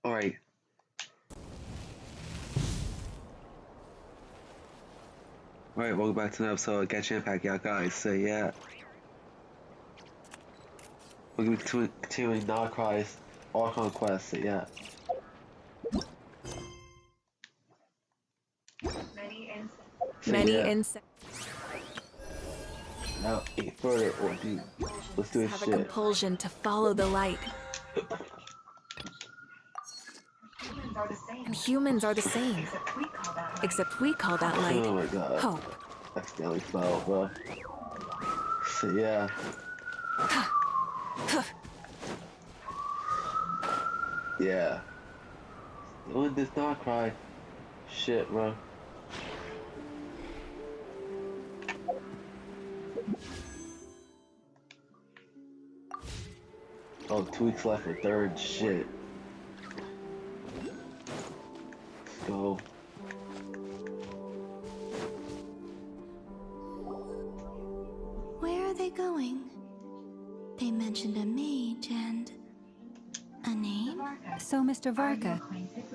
Alright. Alright, welcome back to another episode of Genshin Impact, y'all guys. So yeah. We're gonna be continuing Narcry's Archon quest, so yeah. Many insects Now, eat further or do. Let's do this have a shit. compulsion to follow the light. And humans are the same. Except we call that light Oh my god. hope. Accidentally fell, bro. So yeah. Yeah. Doing this Narcry. Shit, bro. Oh, 2 weeks left for third. Shit. Let's go. Where are they going? They mentioned a mage and a name? So, Mr. Varka,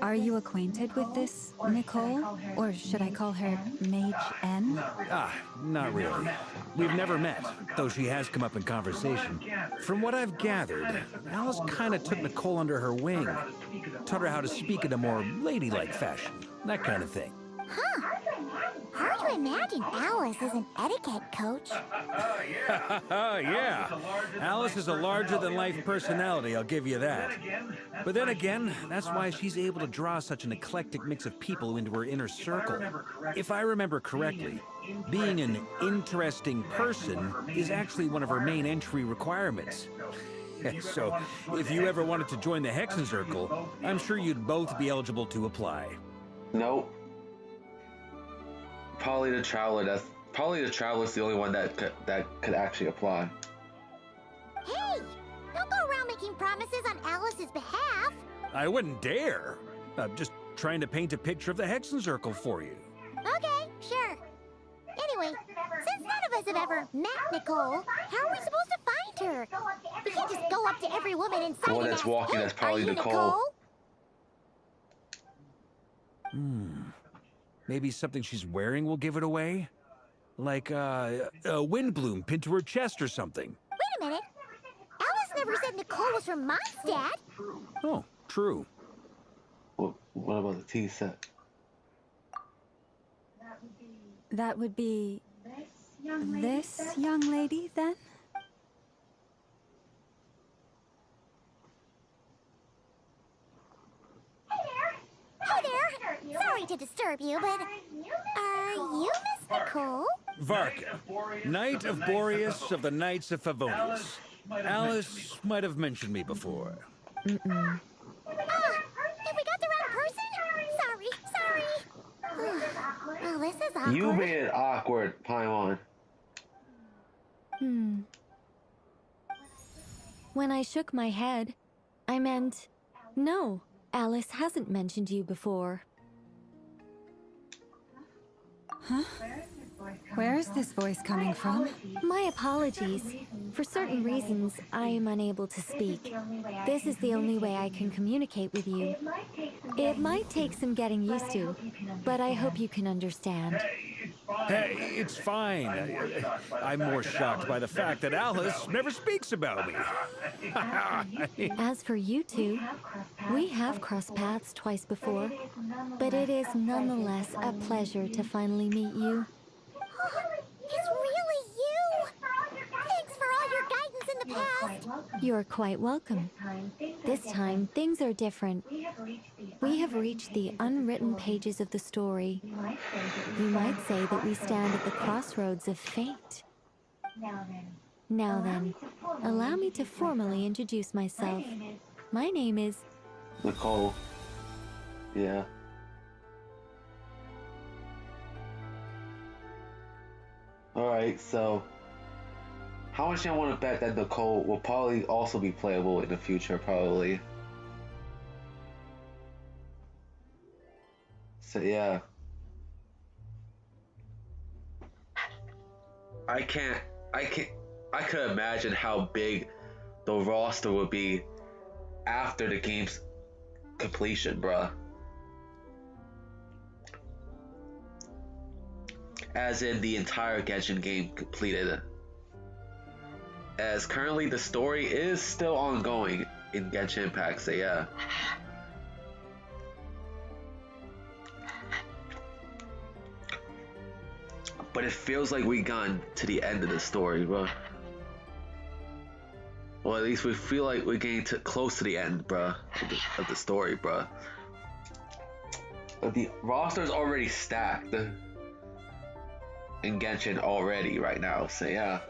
are you acquainted with this Nicole? Or should I call her Mage N? Ah, not really. We've never met, though she has come up in conversation. From what I've gathered, Alice kind of took Nicole under her wing. Taught her how to speak in a more ladylike fashion. That kind of thing. Huh. Hard to imagine Alice is an etiquette coach. Yeah. Alice is a larger-than-life personality, I'll give you that. But then again, that's why she's able to draw such an eclectic mix of people into her inner circle. If I remember correctly, being an interesting person is actually one of her main entry requirements. So, if you ever wanted to join the Hexen Circle, I'm sure you'd both be eligible to apply. Nope. Probably the Traveler's the only one that could actually apply. Hey! Don't go around making promises on Alice's behalf. I wouldn't dare. I'm just trying to paint a picture of the Hexen Circle for you. Okay, sure. Anyway, since none of us have ever met Nicole, how are we supposed to find her? We can't just go up to every woman inside The one and that's ask, walking, hey, that's probably are you Nicole. Maybe something she's wearing will give it away? Like, a windbloom pinned to her chest or something. Wait a minute. Alice never said Nicole was from Mondstadt. Oh, true. What about the tea set? That would be this young lady, then? Hey there. Sorry to disturb you, but are you Miss Nicole? Varka, Knight of Boreas of the Knights of Favonius. Alice might have mentioned me before. Have we got the wrong person? Sorry. Well, this is awkward. You made it awkward, Paimon. When I shook my head, I meant, no, Alice hasn't mentioned you before. Huh? Where is this voice coming from? My apologies. For certain reasons, I am unable to speak. This is the only way I can communicate with you. It might take some getting used to, but I hope you can understand. Hey, it's fine. I'm more shocked by the fact that Alice never speaks about me. As for you two, we have crossed paths twice before, but it is nonetheless a pleasure to finally meet you. It's really you! Thanks for all your guidance in the past. You're quite welcome. This time, things are different. We have reached the unwritten pages of the story. You might say that we stand at the crossroads of fate. Now then, allow me to formally introduce myself. My name is... Nicole. Yeah. Alright, so how much I want to bet that Nicole will probably also be playable in the future, probably. So yeah. I could imagine how big the roster would be after the game's completion, bruh. As in the entire Genshin game completed. As currently the story is still ongoing in Genshin Impact, so yeah. But it feels like we gotten to the end of the story, bro. Well, at least we feel like we're getting close to the end, bruh, of the story, bruh. But the roster's already stacked in Genshin already right now, so yeah.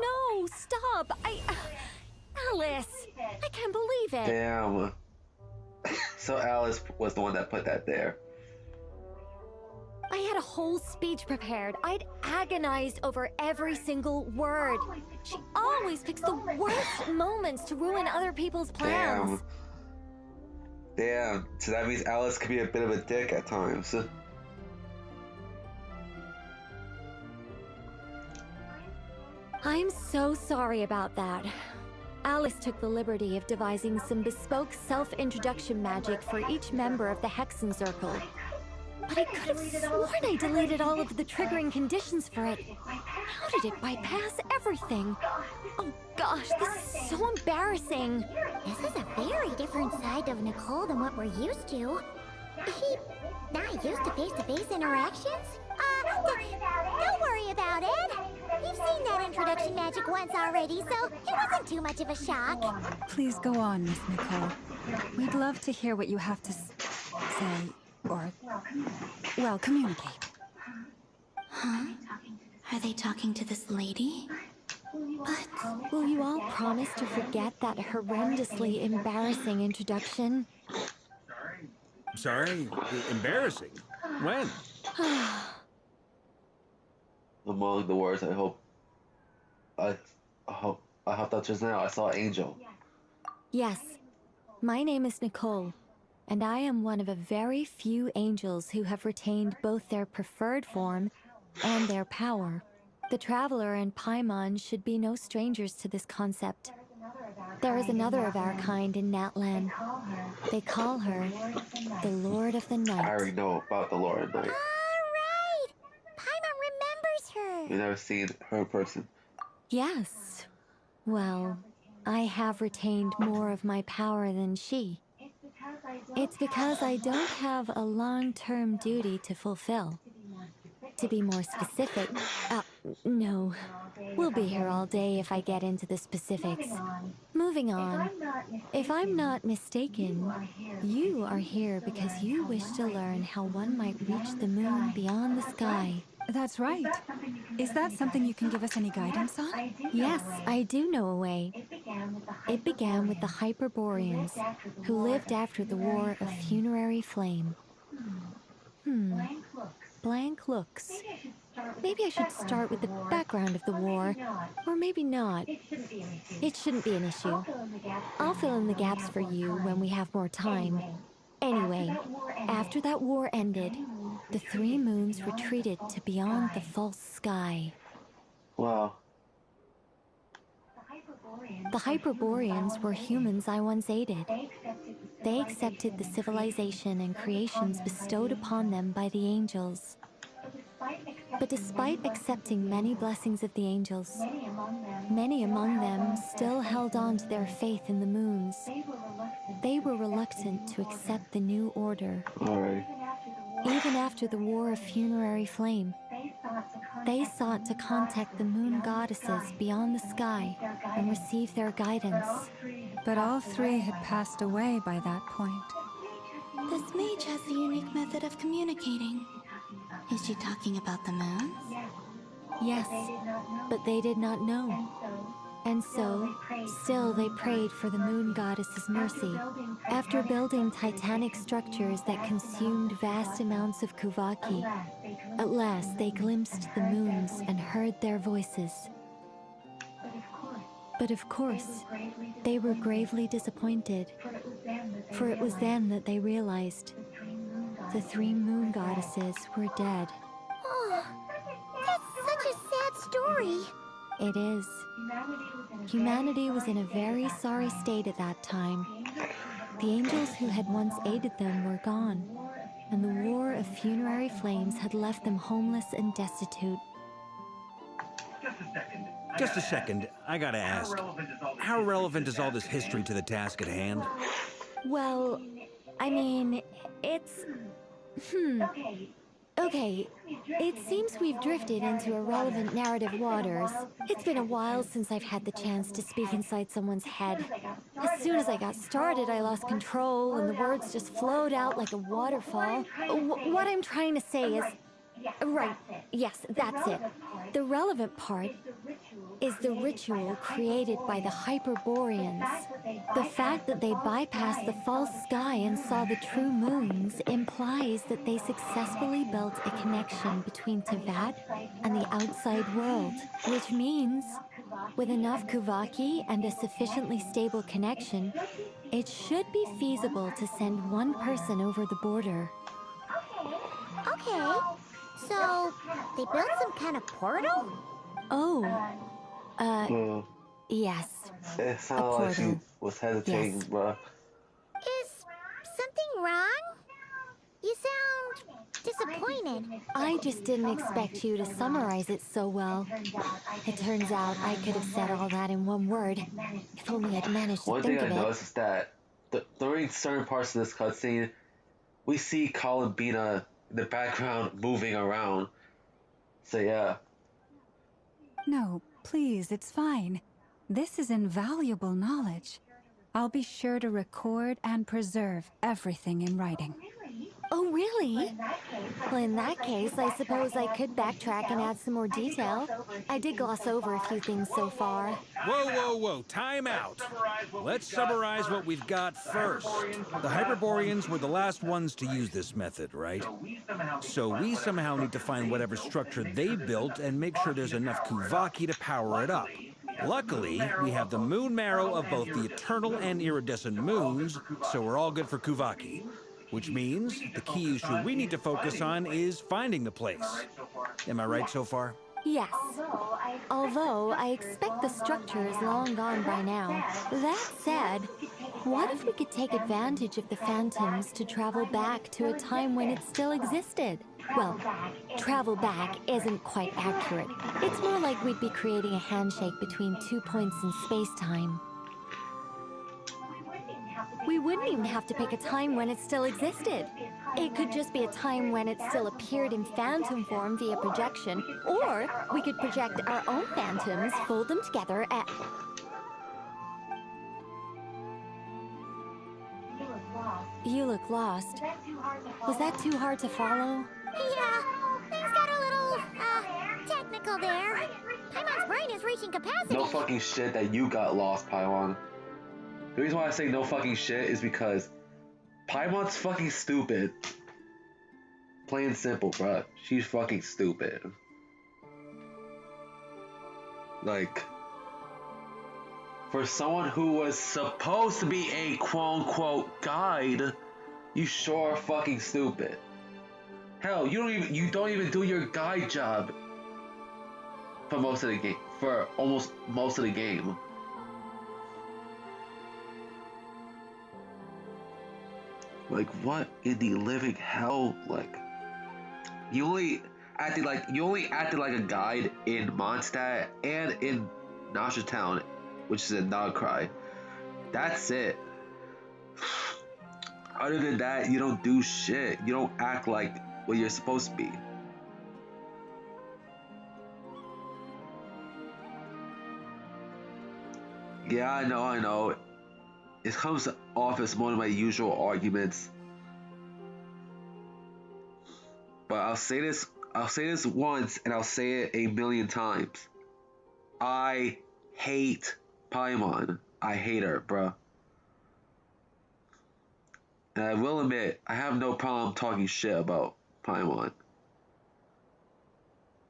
No, stop! Alice! I can't believe it! Damn. So Alice was the one that put that there. I had a whole speech prepared. I'd agonized over every single word. She always picks the worst moments to ruin other people's plans. Damn. So that means Alice could be a bit of a dick at times. I'm so sorry about that. Alice took the liberty of devising some bespoke self-introduction magic for each member of the Hexen Circle. But I could have sworn I deleted all of the triggering conditions for it. How did it bypass everything? Oh gosh, this is so embarrassing. This is a very different side of Nicole than what we're used to. He not used to face-to-face interactions? Don't worry about it. You've seen that introduction magic once already, so it wasn't too much of a shock. Please go on, Miss Nicole. We'd love to hear what you have to say, or, well, communicate. Huh? Are they talking to this lady? But will you all promise to forget that horrendously embarrassing introduction? Sorry? Embarrassing? When? Among the words, I hope that just now I saw Angel. Yes, my name is Nicole, and I am one of a very few angels who have retained both their preferred form and their power. The Traveler and Paimon should be no strangers to this concept. There is another of our kind in Natlan. They call her the Lord of the Night. I already know about the Lord of the Night. Alright! Paimon remembers her! We've never seen her in person. Yes. Well, I have retained more of my power than she. It's because I don't have a long-term duty to fulfill. To be more specific, no. We'll be here all day if I get into the specifics. Moving on. If I'm not mistaken, you are here because you wish to learn how one might reach the moon beyond the sky. That's right. Is that something you can give us any guidance on? Yes, I do know a way. It began with the Hyperboreans, who lived after the War of Funerary Flame. Blank looks. Maybe I should start with the background of the war, or maybe not. It shouldn't be an issue. I'll fill in the gaps for you when we have more time. Anyway, after that war ended, the three moons retreated to beyond the false sky. Wow. The Hyperboreans were humans I once aided. They accepted the civilization and creations bestowed upon them by the angels. But despite accepting many blessings of the angels, many among them still held on to their faith in the moons. They were reluctant to accept the new order. Alright. Even after the War of Funerary Flame, they sought to contact the moon goddesses beyond the sky and receive their guidance. But all three had passed away by that point. This mage has a unique method of communicating. Is she talking about the moons? Yes, but they did not know. And so, still they prayed for the moon goddess's mercy. After building titanic structures that consumed vast amounts of Kuvaki, at last they glimpsed the moons and heard their voices. But of course, they were gravely disappointed, for it was then that they realized The 3 moon goddesses were dead. Oh, that's such a sad story. It is. Humanity was in a very sorry state at that time. The angels who had once aided them were gone, and the war of funerary flames had left them homeless and destitute. Just a second, I gotta ask. How relevant is all this history to the task at hand? Well, I mean, it's... Okay, it seems we've drifted into irrelevant narrative waters. It's been a while since I've had the chance to speak inside someone's head. As soon as I got started, I lost control, and the words just flowed out like a waterfall. What I'm trying to say is... Right, yes, that's it. The relevant part is the ritual created by the Hyperboreans. The fact that they bypassed the false sky and saw the true moons implies that they successfully built a connection between Teyvat and the outside world, which means, with enough Kuvaki and a sufficiently stable connection, it should be feasible to send one person over the border. Okay. So, they built some kind of portal? Oh, Well, yes. it sounded like she portal. was hesitating, Yes. bruh. Is something wrong? You sound disappointed. I just didn't expect you to summarize it so well. It turns out I could have said all that in one word, if only I'd managed to One think thing I of it. noticed is that during certain parts of this cutscene, we see Columbina in the background moving around. So yeah. No, please, it's fine. This is invaluable knowledge. I'll be sure to record and preserve everything in writing. Oh, really? Well, in that case, I suppose I could backtrack and add some more detail. I did gloss over a few things so far. Whoa, time out. Let's summarize what we've got first. The Hyperboreans were the last ones to use this method, right? So we somehow need to find whatever structure they built and make sure there's enough Kuvaki to power it up. Luckily, we have the moon marrow of both the eternal and iridescent moons, so we're all good for Kuvaki. Which means the key issue we need to focus on is finding the place. Am I right so far? Yes. Although I expect the structure is long gone by now. That said, what if we could take advantage of the phantoms to travel back to a time when it still existed? Well, travel back isn't quite accurate. It's more like we'd be creating a handshake between 2 points in space-time. We wouldn't even have to pick a time when it still existed. It could just be a time when it still appeared in phantom form via projection, or we could project our own phantoms, fold them together, and... You look lost. Was that too hard to follow? Yeah, things got a little, technical there. Paimon's brain is reaching capacity. No fucking shit that you got lost, Paimon. The reason why I say no fucking shit is because Paimon's fucking stupid. Plain and simple, bruh. She's fucking stupid. Like, for someone who was supposed to be a quote-unquote guide, you sure are fucking stupid. Hell, you don't even do your guide job for most of the game. For almost most of the game. Like, what in the living hell? Like, you only acted like a guide in Mondstadt and in Nasha Town, which is in Nagcry. That's it. Other than that, you don't do shit. You don't act like what you're supposed to be. Yeah, I know. It comes off as one of my usual arguments. But I'll say this once and I'll say it a million times. I hate Paimon. I hate her, bruh. And I will admit, I have no problem talking shit about Paimon.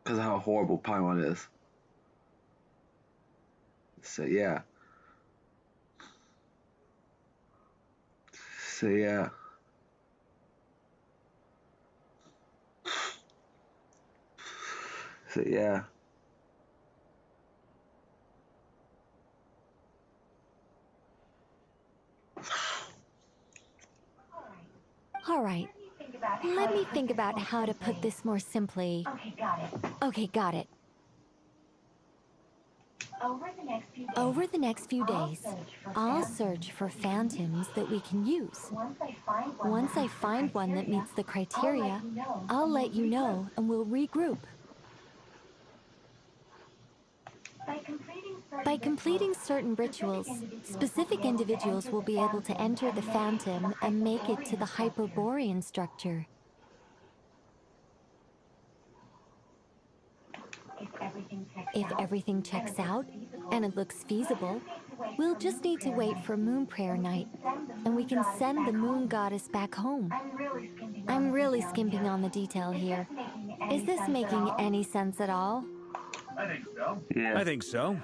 Because of how horrible Paimon is. So yeah. So yeah. All right. Let me think about how to put this more simply. Okay, got it. Over the next few days, I'll search for phantoms that we can use. Once I find one that meets the criteria, I'll let you know and we'll regroup. By completing certain rituals, specific individuals will be able to enter the phantom and make it to the Hyperborean structure. If everything checks out, and it looks feasible, we'll just need to wait for Moon Prayer Night, and we can send the Moon Goddess back home. I'm really skimping on the detail here. Is this making any sense at all? Yeah. I think so.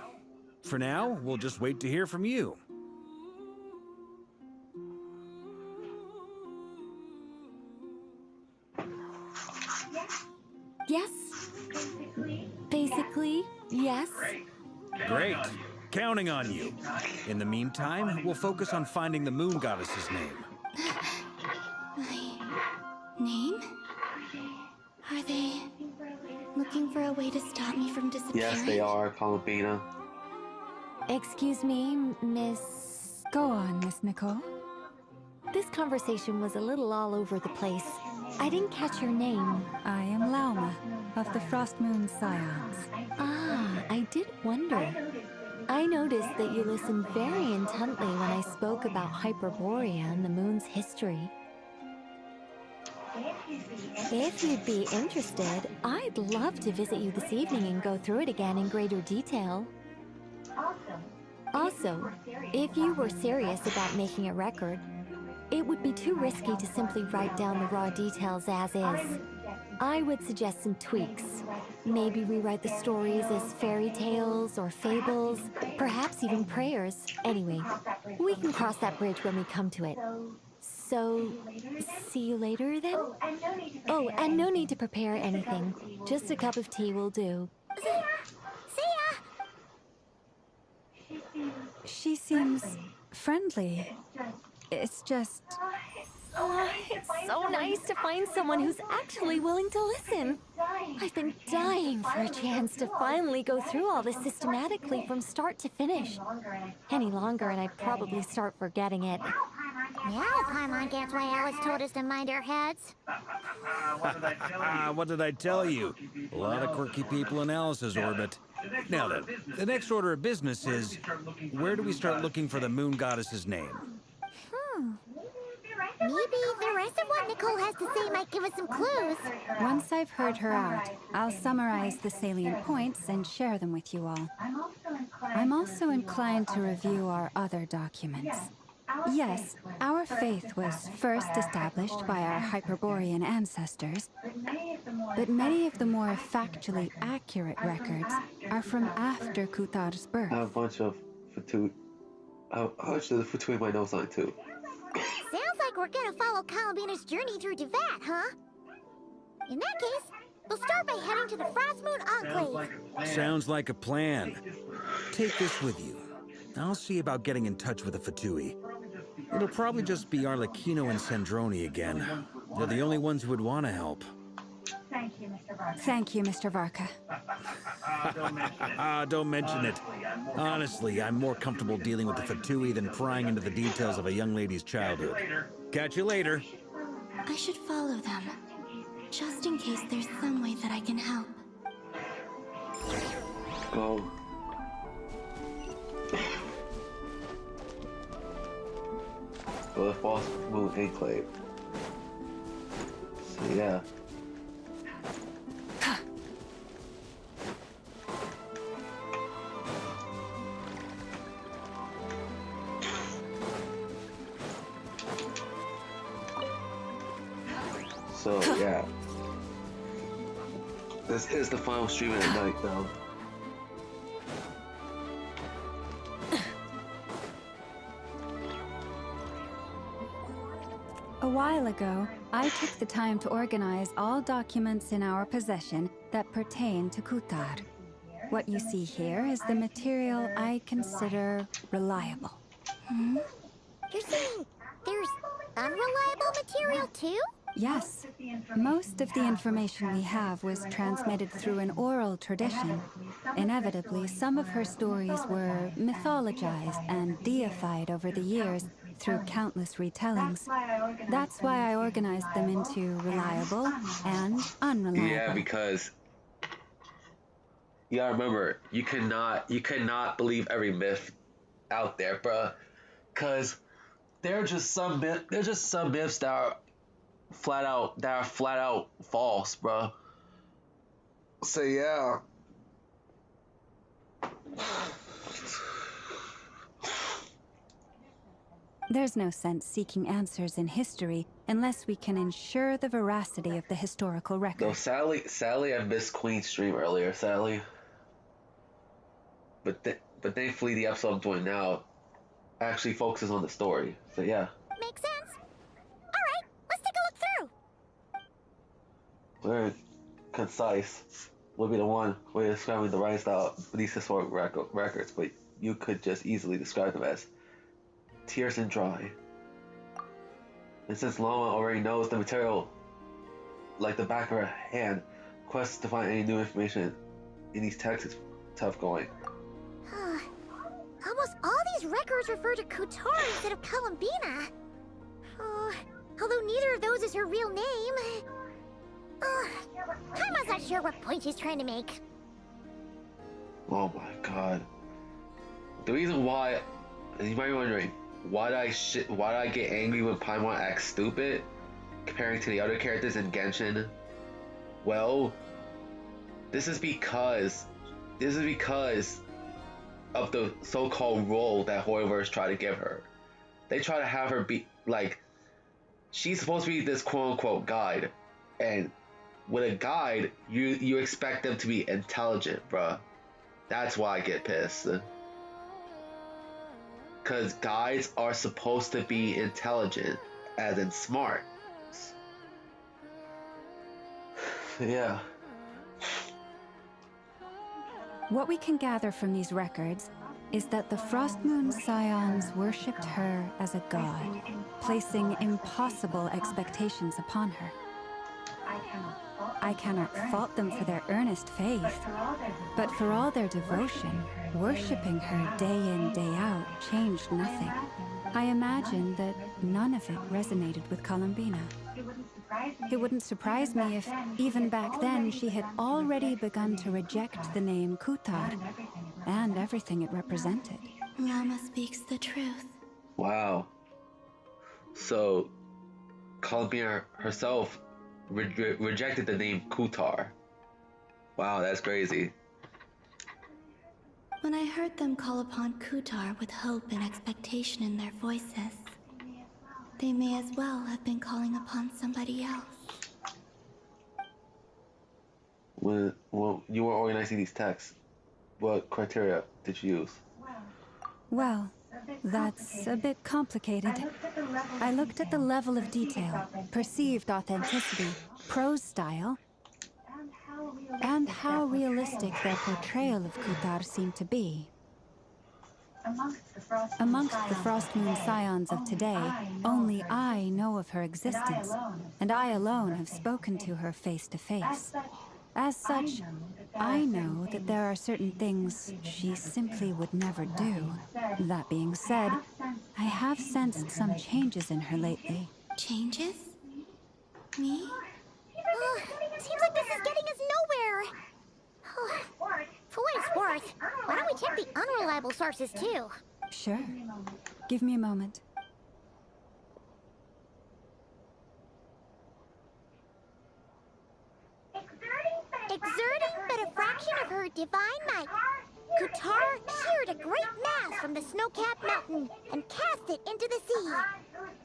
For now, we'll just wait to hear from you. Yes. Basically, yes. Great. Counting on you. In the meantime, we'll focus on finding the Moon Goddess's name. My name? Are they looking for a way to stop me from disappearing? Yes, they are, Columbina. Excuse me, Miss... Go on, Miss Nicole. This conversation was a little all over the place. I didn't catch your name. I am Lauma, of the Frost Moon Scions. Ah, I did wonder. I noticed that you listened very intently when I spoke about Hyperborea and the moon's history. If you'd be interested, I'd love to visit you this evening and go through it again in greater detail. Also, if you were serious about making a record, it would be too risky to simply write down the raw details as is. I would suggest some tweaks. Maybe rewrite the stories as fairy tales or fables, perhaps even prayers. Anyway, we can cross that bridge when we come to it. So, see you later then? Oh, and no need to prepare anything. Just a cup of tea will do. See ya! She seems friendly. It's just... Oh, it's so nice to find someone who's actually willing to listen. I've been dying for a chance to finally go through all this systematically from start to finish. Any longer and I'd probably start forgetting it. Now Paimon gets why Alice told us to mind our heads. What did I tell you? A lot of quirky people in Alice's orbit. Now then, the next order of business is, where do we start looking for the Moon Goddess's name? Maybe the rest of what Nicole has to say might give us some clues. Once I've heard her out, I'll summarize the salient points and share them with you all. I'm also inclined to review our other documents. Yes, our faith was first established by our Hyperborean ancestors, but many of the more factually accurate records are from after Kuthar's birth. I have a bunch of Fatui. Actually, the Fatui in my nose line too. Sounds like we're gonna follow Columbina's journey through Devat, huh? In that case, we'll start by heading to the Frost Moon Enclave. Sounds like a plan. Take this with you. I'll see about getting in touch with the Fatui. It'll probably just be Arlecchino and Sandroni again. They're the only ones who would want to help. Thank you, Mr. Varka. Don't mention it. Honestly, I'm more comfortable dealing with the Fatui than prying into the details of a young lady's childhood. Catch you later. I should follow them, just in case there's some way that I can help. Go. Well, the Frost Moon Enclave. So yeah. So yeah. This is the final streaming at night though. A while ago, I took the time to organize all documents in our possession that pertain to Kutar. What you see here is the material I consider reliable. You're saying there's unreliable material too? Yes. Most of the information we have was transmitted through an oral tradition. Inevitably, some of her stories were mythologized and deified over the years through countless retellings. That's why I organized them into reliable and unreliable. Yeah, because you gotta remember, you cannot believe every myth out there, bruh. Cause there are just some myths that are flat out false, bruh. So yeah. There's no sense seeking answers in history unless we can ensure the veracity of the historical record. Though sadly, I missed Queen's stream earlier, sadly. But thankfully, the episode I'm doing now actually focuses on the story. So yeah. Makes sense. All right, let's take a look through. Very concise. Would be the one way of describing the writing style of these historic records, but you could just easily describe them as terse and dry. And since Lama already knows the material like the back of her hand, quests to find any new information in these texts is tough going. Almost all these records refer to Kutar instead of Columbina. Although neither of those is her real name. Kaima's not sure what point she's trying to make. Oh my god. The reason why, you might be wondering, why did I get angry when Paimon acts stupid comparing to the other characters in Genshin? Well, this is because of the so-called role that Horrorverse tried to give her. They try to have her be like, she's supposed to be this quote-unquote guide, and with a guide, you expect them to be intelligent, bruh. That's why I get pissed. Cause guides are supposed to be intelligent, as in smart. Yeah. What we can gather from these records is that the Frostmoon Scions worshipped her as a god, placing impossible expectations upon her. I cannot fault them for their earnest faith, but for all their devotion, worshipping her day in, day out changed nothing. I imagine that none of it resonated with Columbina. It wouldn't surprise me if, even back then, she had already begun to reject the name Kutar and everything it represented. Lama speaks the truth. Wow. So, Columbina herself rejected the name Kutar. Wow, that's crazy. When I heard them call upon Kutar with hope and expectation in their voices, they may as well have been calling upon somebody else. When you were organizing these texts, what criteria did you use? Well, that's a bit complicated. I looked at the level of detail, perceived authenticity, prose style, and how realistic their portrayal of Kutar seemed to be. Amongst the Frostmoon Scions of today, only I know of her existence, and I alone have spoken to her face to face. As such, I know that there are certain things she simply would never do. That being said, I have sensed some changes in her lately. Changes? Me? Seems like this is getting us nowhere. For what it's worth, why don't we check the unreliable sources too? Sure. Give me a moment. Exerting but a fraction of her divine might, Kutar sheared a great mass from the snow-capped mountain and cast it into the sea,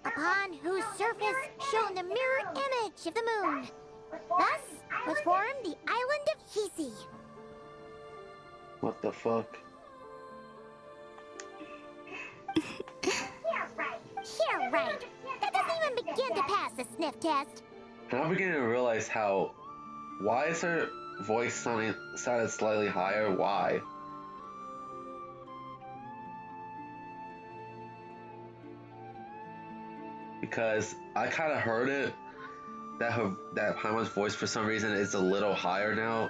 upon whose surface shone the mirror image of the moon. Thus was formed the island of Hisi. What the fuck? Yeah, right. That doesn't even begin to pass the sniff test. And I'm beginning to realize why is her voice sounded slightly higher. Why? Because I kind of heard it that Paimon's voice for some reason is a little higher now.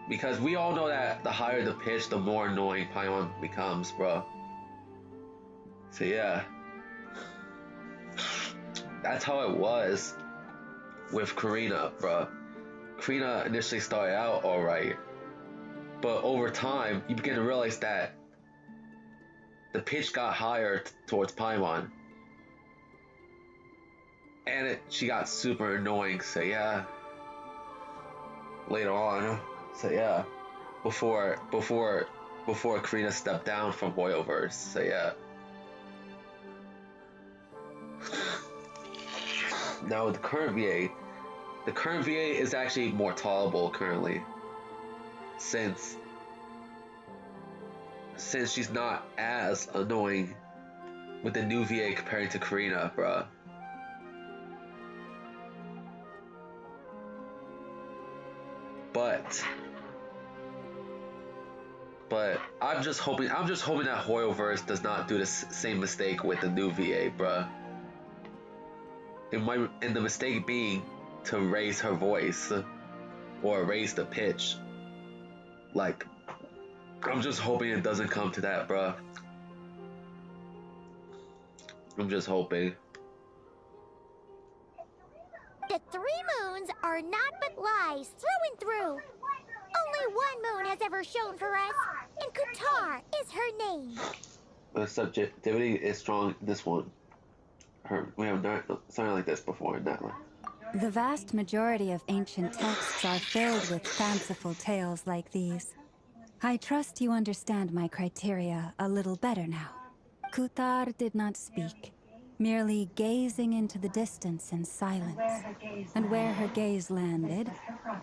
Because we all know that the higher the pitch, the more annoying Paimon becomes, bro. So yeah, that's how it was with Karina, bro. Karina initially started out alright, but over time, you begin to realize that the pitch got higher towards Paimon. And she got super annoying, so yeah. Later on, so yeah. Before Karina stepped down from Hoyoverse, so yeah. Now the current VA is actually more tolerable currently, since she's not as annoying with the new VA comparing to Karina, bruh. But I'm just hoping that Hoyoverse does not do the same mistake with the new VA, bruh. And the mistake being to raise her voice or raise the pitch. Like, I'm just hoping it doesn't come to that, bruh. I'm just hoping. The 3 moons are not but lies through and through. Only one moon has ever shone for us, and Kutar is her name. The subjectivity is strong in this one. We have not something like this before in that one. The vast majority of ancient texts are filled with fanciful tales like these. I trust you understand my criteria a little better now. Kutar did not speak, merely gazing into the distance in silence. And where her gaze landed,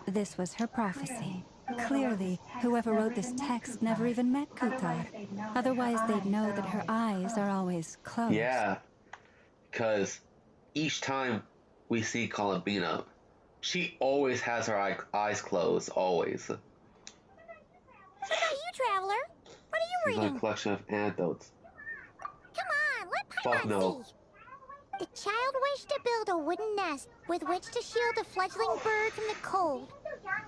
this was her prophecy. Clearly, whoever wrote this text never even met Kutar. Otherwise, they'd know that her eyes are always closed. Yeah, because each time we see Columbina, she always has her eyes closed, always. What about you, Traveler? What are you reading? A collection of anecdotes. Come on, let Fuck Paimon no. see. The child wished to build a wooden nest with which to shield a fledgling bird from the cold.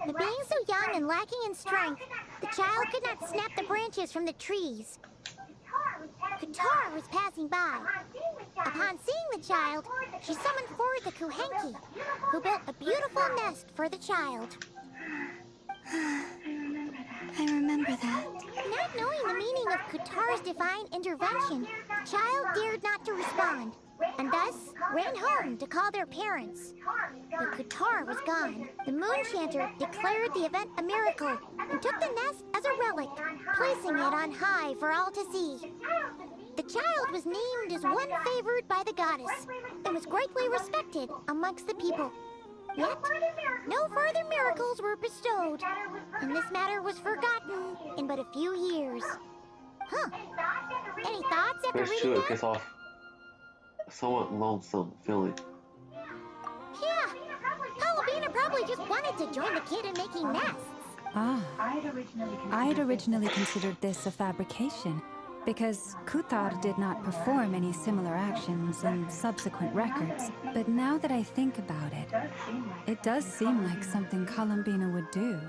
But being so young and lacking in strength, the child could not snap the branches from the trees. Kutar was passing by. Upon seeing the child, she summoned forward the Kuhenki, who built a beautiful nest for the child. I remember that. Not knowing the meaning of Kutar's divine intervention, the child dared not to respond, and thus ran home to call their parents. But Kutar was gone. The moon chanter declared the event a miracle and took the nest as a relic, placing it on high for all to see. The child was named as one favored by the goddess and was greatly respected amongst the people. Yet, no further miracles were bestowed, and this matter was forgotten in but a few years. Huh. Any thoughts after There's reading two, it that? gets off a somewhat lonesome feeling. Yeah. Palabina probably just wanted to join the kid in making nests. Ah. I'd originally considered this a fabrication, because Kutar did not perform any similar actions in subsequent records. But now that I think about it, it does seem like something Columbina would do.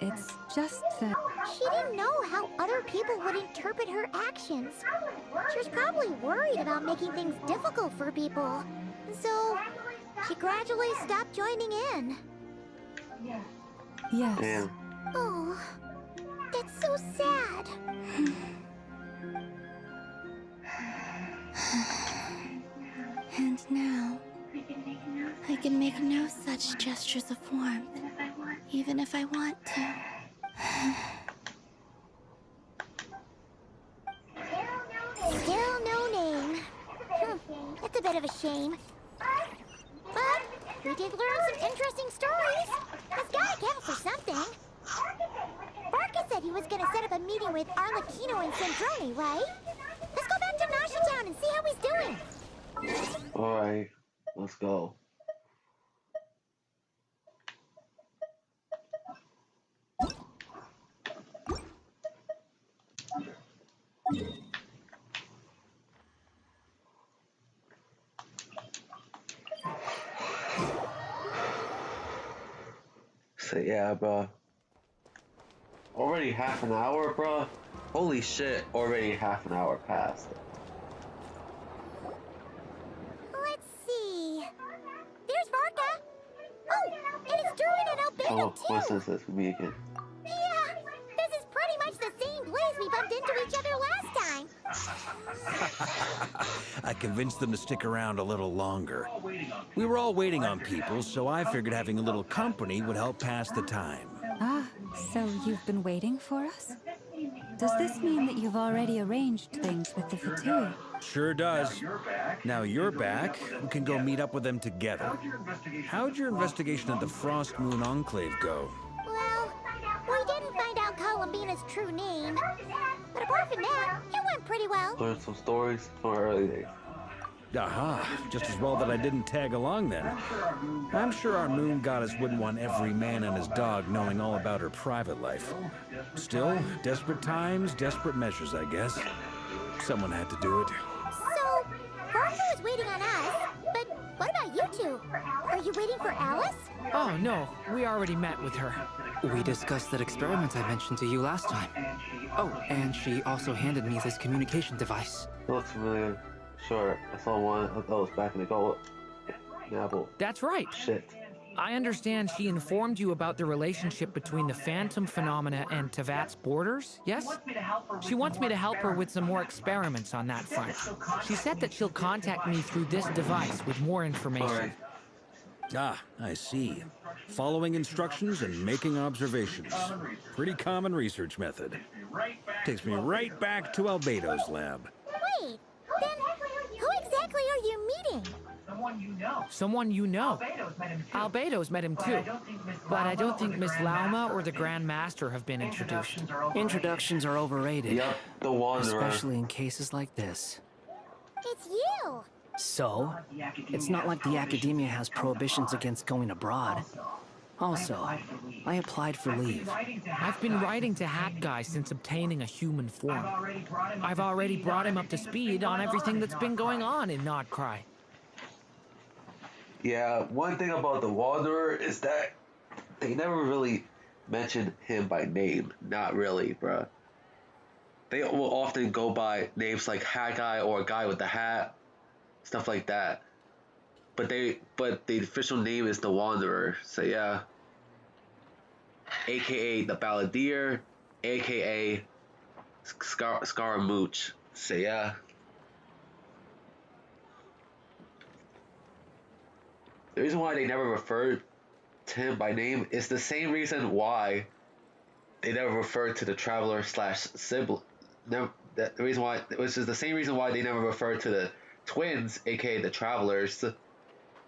It's just that... She didn't know how other people would interpret her actions. She was probably worried about making things difficult for people. So, she gradually stopped joining in. Yes. Damn. Oh, that's so sad. And now, I can make no such gestures of warmth, even if I want to. Still no name. That's a bit of a shame. But we did learn some interesting stories. That's gotta count for something. Barca said he was gonna set up a meeting with Arlecchino and Sandrone, right? Let's go back to Nasha Town and see how he's doing. Alright, let's go. So yeah, bro. Already half an hour, bro. Holy shit! Already half an hour passed. Let's see. There's Varka. Oh, and it's Druid and Albedo too. What sense is me again? Yeah, this is pretty much the same place we bumped into each other last time. I convinced them to stick around a little longer. We were all waiting on people, so I figured having a little company would help pass the time. Ah, so you've been waiting for us? Does this mean that you've already arranged things with the Fatui? Sure does. Now you're back, we can go meet up with them together. How'd your investigation of the Frost Moon Enclave go? Well, we didn't find out Columbina's true name. But apart from that, it went pretty well. Learned some stories from our early days. Aha, just as well that I didn't tag along then. I'm sure our moon goddess wouldn't want every man and his dog knowing all about her private life. Still, desperate times, desperate measures, I guess. Someone had to do it. So, Varka was waiting on us, but what about you two? Are you waiting for Alice? Oh, no. We already met with her. We discussed that experiment I mentioned to you last time. Oh, and she also handed me this communication device. It looks familiar. Sure, I saw one. I thought it was back in the goal. Apple. That's right. Shit. I understand she informed you about the relationship between the phantom phenomena and Tevat's borders, yes? She wants me to help her with some more experiments on that front. She said that she'll contact me through this device with more information. Ah, I see. Following instructions and making observations. Pretty common research method. Takes me right back to Albedo's lab. Wait, then who exactly are you meeting? Someone you know. Albedo's met him too. But I don't think Miss Lauma or the Grand Master have been introduced. Introductions are overrated. Yep, the Wanderer. Especially in cases like this. It's you! So, it's not like the academia has prohibitions against going abroad. Also, I applied for leave. I've been writing to Hat Guy since obtaining a human form. I've already brought him up to speed on everything that's been going on in Nodcry. Yeah, one thing about the Wanderer is that they never really mention him by name. Not really, bruh. They will often go by names like Hat Guy or a guy with the hat, stuff like that. But the official name is the Wanderer. So yeah, AKA the Balladeer, AKA Scaramouche. So yeah. The reason why they never referred to him by name is the same reason why they never referred to the Traveler / sibling. The reason why, which is the same reason why they never referred to the twins, aka the Travelers,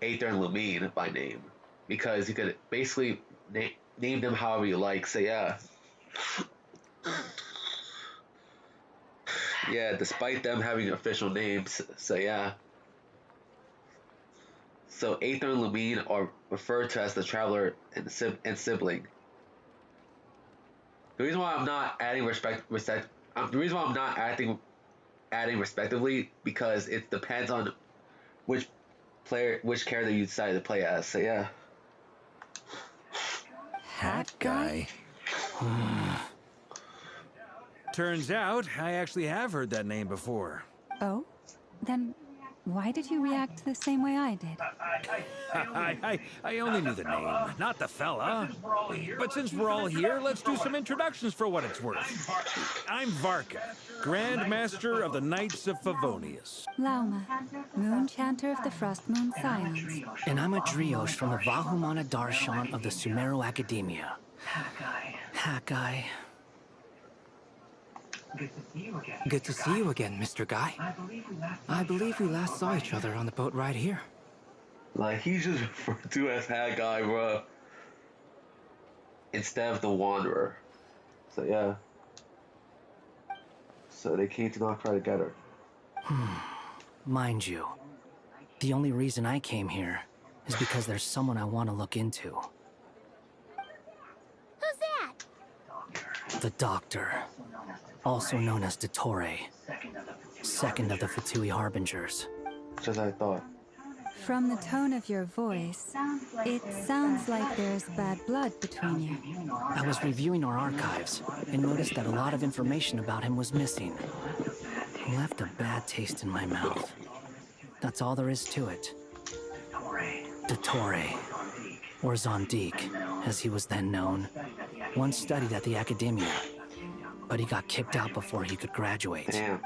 Aether and Lumine, by name, because you could basically name them however you like. So yeah, yeah. Despite them having official names, so yeah. So Aether and Lumine are referred to as the Traveler and sibling. The reason why I'm not adding the reason why I'm not adding respectively, because it depends on which character you decide to play as. So yeah. Hat Guy? Turns out I actually have heard that name before. Oh? Then why did you react the same way I did? I only knew the name, not the fella. But since we're all here, let's do some introductions for what it's worth. I'm Varka, Grand Master of the Knights of Favonius. Lauma, Moon Chanter of the Frost Moon Scions. And I'm a Driosh from the Vahumana Darshan of the Sumero Academia. Hat Guy. Good to see you again, Mr. Guy. I believe we last saw each other on the boat right here. Like, he's just referred to as Hat Guy, bro, instead of the Wanderer. So yeah. So they came to Nodcry together. Mind you, the only reason I came here is because there's someone I want to look into. Who's that? The Doctor, also known as Dottore, second of the Fatui Harbingers. Just as I thought. From the tone of your voice, it sounds like there's bad blood between you. I was reviewing our archives and noticed that a lot of information about him was missing. He left a bad taste in my mouth. That's all there is to it. Dottore, or Zondique, as he was then known, once studied at the Academia, but he got kicked out before he could graduate. Damn.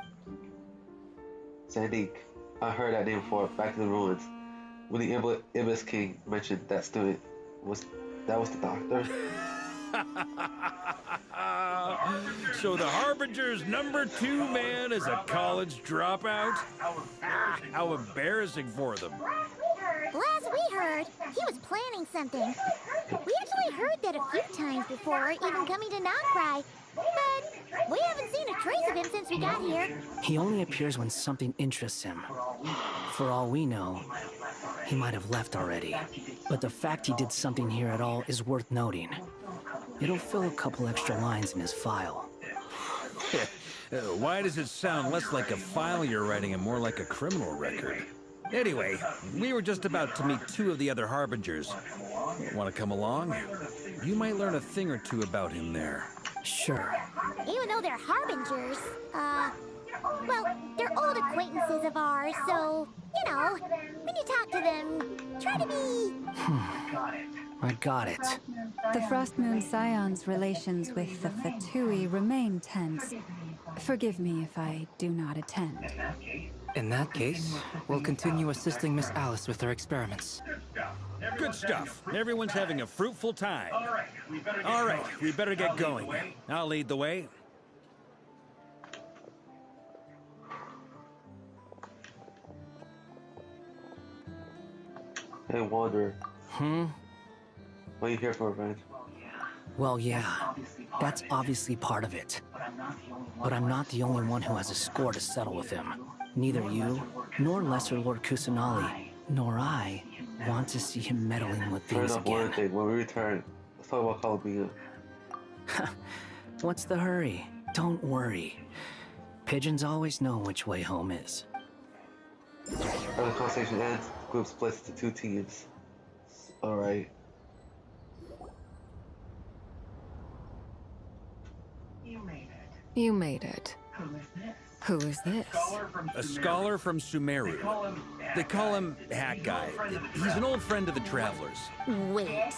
Zandique. I heard that name before, back in the ruins. When the Ibis King mentioned that student, that was the doctor? So the Harbinger's #2 man is a college dropout? How embarrassing for them. Last we heard, he was planning something. We actually heard that a few times before, even coming to Noctry. But we haven't seen a trace of him since we got here. He only appears when something interests him. For all we know, he might have left already. But the fact he did something here at all is worth noting. It'll fill a couple extra lines in his file. Why does it sound less like a file you're writing and more like a criminal record? Anyway, we were just about to meet 2 of the other Harbingers. Want to come along? You might learn a thing or two about him there. Sure. Even though they're harbingers, well, they're old acquaintances of ours, so, you know, when you talk to them, try to be... I got it. The Frost Moon Scion's relations with the Fatui remain tense. Forgive me if I do not attend. In that case, we'll continue assisting Miss Alice with her experiments. Good stuff. Everyone's having a fruitful time. All right, we better get going. I'll lead the way. Hey, Wanderer. What are you here for, revenge? Well, yeah, that's obviously part of it. But I'm not the only one who has a score to settle with him. Neither you, nor Lesser Lord Kusanali, nor I want to see him meddling with Turn things up one again. thing. When we return, let's talk about Columbia. What's the hurry? Don't worry. Pigeons always know which way home is. After the conversation ends, the group splits into 2 teams. Alright. You made it. Who is this? A scholar from Sumeru. They call him Hat Guy. He's an old friend of the Travelers. Wait,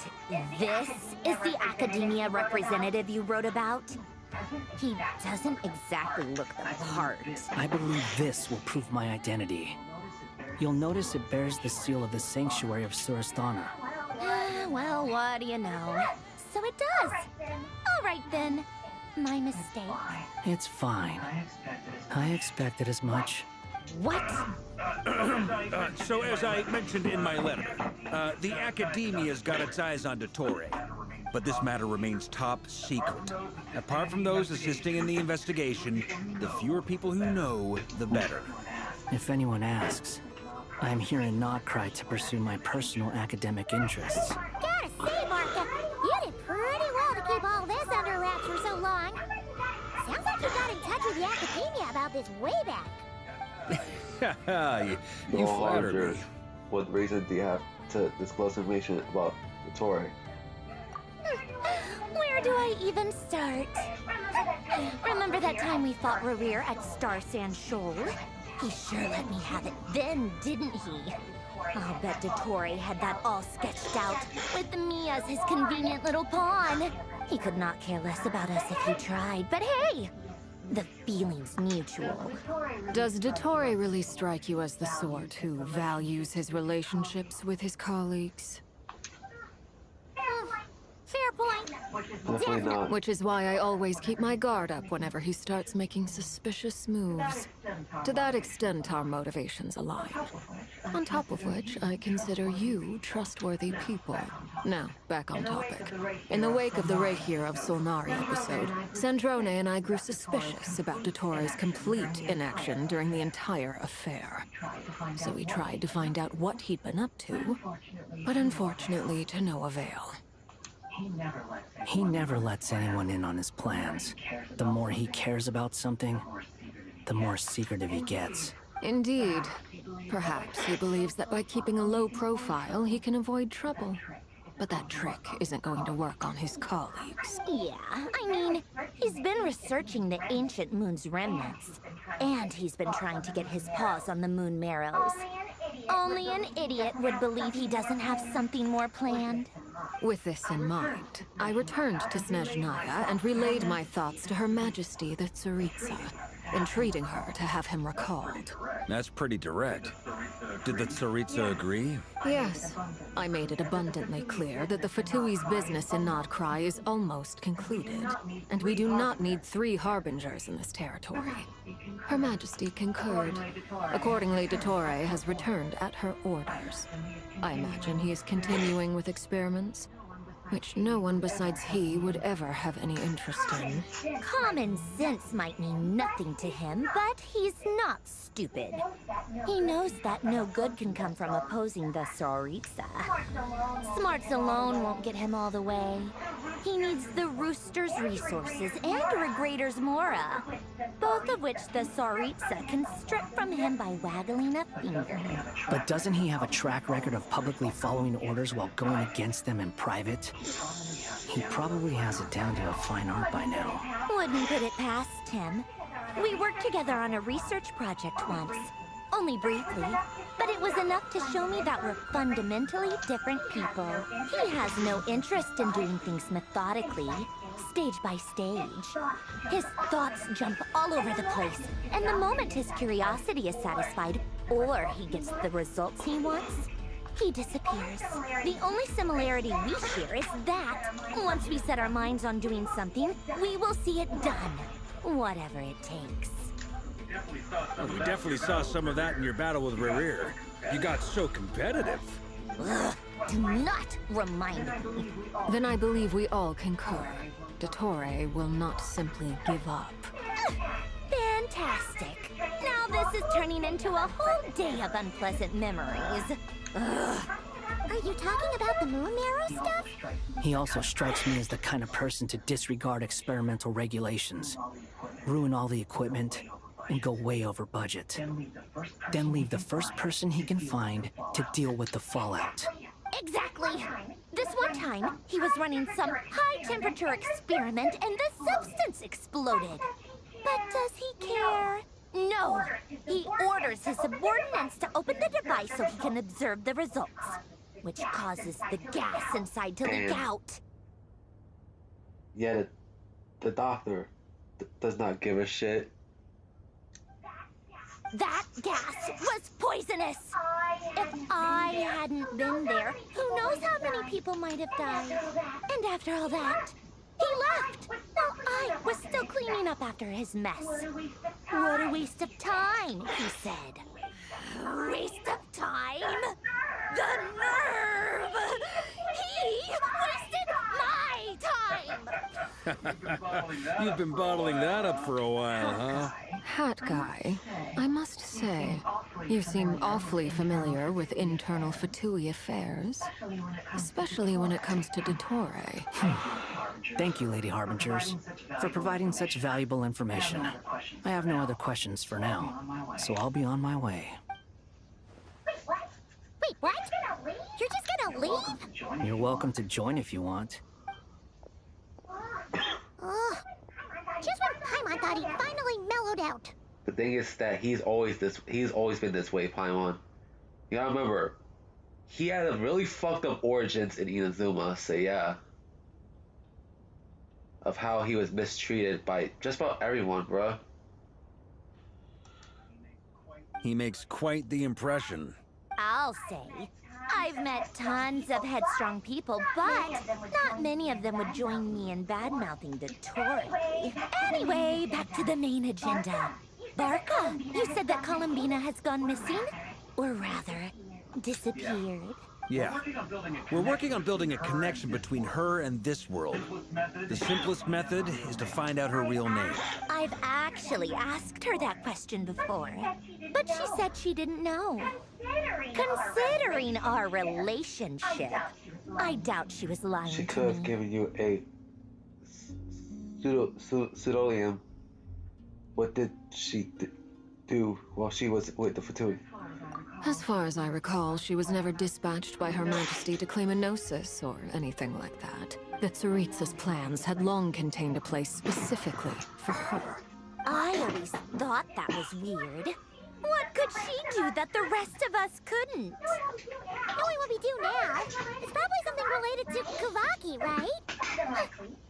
this is the Academia representative you wrote about? He doesn't exactly look the part. I believe this will prove my identity. You'll notice it bears the seal of the Sanctuary of Surasthana. Well, what do you know? So it does. All right then. My mistake. It's fine. I expected as much. What? So as I mentioned in my letter, the Academia's got its eyes on Dottore. But this matter remains top secret. Apart from those assisting in the investigation, the fewer people who know, the better. If anyone asks, I'm here in Noctry to pursue my personal academic interests. Gotta say, Martha, you did pretty well to keep all this under wraps for so long. Sounds like you got in touch with the Academia about this way back. you flatter me. What reason do you have to disclose information about Dottore? Where do I even start? Remember that time we fought Rerir at Star Sand Shoal? He sure let me have it then, didn't he? I'll bet Dottore had that all sketched out, with me as his convenient little pawn. He could not care less about us if he tried, but hey! The feeling's mutual. Does Dottore really strike you as the sort who values his relationships with his colleagues? Fair point. Definitely not. Which is why I always keep my guard up whenever he starts making suspicious moves. To that extent, our motivations align. On top of which, I consider you trustworthy people. Now, back on topic. In the wake of the Reikir of Solnari episode, Sandrone and I grew suspicious about Dottore's complete inaction during the entire affair. So we tried to find out what he'd been up to, but unfortunately to no avail. He never lets anyone in on his plans. The more he cares about something, the more secretive he gets. Indeed. Perhaps he believes that by keeping a low profile, he can avoid trouble. But that trick isn't going to work on his colleagues. Yeah, I mean, he's been researching the ancient moon's remnants. And he's been trying to get his paws on the moon marrows. Only an idiot would believe he doesn't have something more planned. With this in mind, I returned to Snezhnaya and relayed my thoughts to Her Majesty the Tsaritsa, entreating her to have him recalled. That's pretty direct. Did the Tsaritsa agree? Yes. I made it abundantly clear that the Fatui's business in Nodcry is almost concluded, and we do not need 3 harbingers in this territory. Her Majesty concurred. Accordingly, Dottore has returned at her orders. I imagine he is continuing with experiments, which no one besides he would ever have any interest in. Common sense might mean nothing to him, but he's not stupid. He knows that no good can come from opposing the Tsaritsa. Smarts alone won't get him all the way. He needs the Rooster's resources and Regrator's Mora, both of which the Tsaritsa can strip from him by waggling a finger. But doesn't he have a track record of publicly following orders while going against them in private? He probably has it down to a fine art by now. Wouldn't put it past him. We worked together on a research project once. Only briefly, but it was enough to show me that we're fundamentally different people. He has no interest in doing things methodically, stage by stage. His thoughts jump all over the place, and the moment his curiosity is satisfied, or he gets the results he wants, he disappears. The only similarity we share is that, once we set our minds on doing something, we will see it done, whatever it takes. Well, we definitely saw some of that in your battle with Rerir. You got so competitive. Ugh, do not remind me. Then I believe we all concur. Dottore will not simply give up. Fantastic. Now this is turning into a whole day of unpleasant memories. Ugh. Are you talking about the moon marrow stuff? He also strikes me as the kind of person to disregard experimental regulations, ruin all the equipment, and go way over budget. Then leave the first person he can find to deal with the fallout. Exactly. This one time, he was running some high-temperature experiment and the substance exploded. But does he care? No. He orders his subordinates to open the device so he can observe the results, which causes the gas inside to leak out. Yeah, the doctor does not give a shit. That gas was poisonous! If I hadn't been there, who knows how many people might have died. And after all that, he left! While I was still cleaning up after his mess. What a waste of time, he said. Waste of time? The nerve! He wasted my time! You've been bottling that up for a while, huh? Hat guy, I must say, you seem awfully familiar with internal Fatui affairs, especially when it comes to Dottore. Thank you, Lady Harbingers, for providing such valuable information. I have no other questions for now, so I'll be on my way. Wait, what? You're just gonna leave? You're welcome to join if you want. Ugh. Just when Paimon thought he finally mellowed out. The thing is that he's always been this way, Paimon. You gotta remember, he had a really fucked up origins in Inazuma, so yeah. Of how he was mistreated by just about everyone, bruh. He makes quite the impression. I'll say. I've met tons of headstrong people, but not many of them would join me in bad-mouthing Dottore. Anyway, back to the main agenda. Barca, you said that Columbina has gone missing? Or rather, disappeared. Yeah. We're working on building a connection between her and this world. The simplest method is to find out her real name. I've actually asked her that question before, but she said she didn't know. Considering our relationship, I doubt she was lying She to could have me. given you a pseudonym. What did she do? do while she was with the Fatui? As far as I recall, she was never dispatched by Her Majesty to claim a gnosis or anything like that. The Tsaritsa's plans had long contained a place specifically for her. I always thought that was weird. What could she do that the rest of us couldn't? Knowing what we do now, it's probably something related to Kavaki, right?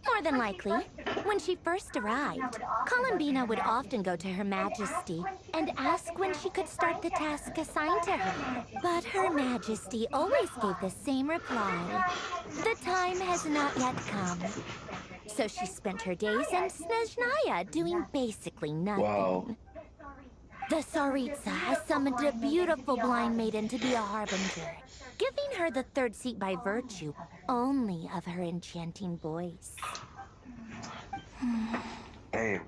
More than likely. When she first arrived, Columbina would often go to Her Majesty and ask when she could start the task assigned to her. But Her Majesty always gave the same reply. The time has not yet come. So she spent her days in Snezhnaya doing basically nothing. Wow. The Tsaritsa has summoned a beautiful blind maiden to be a harbinger, giving her the third seat by virtue only of her enchanting voice. Damn.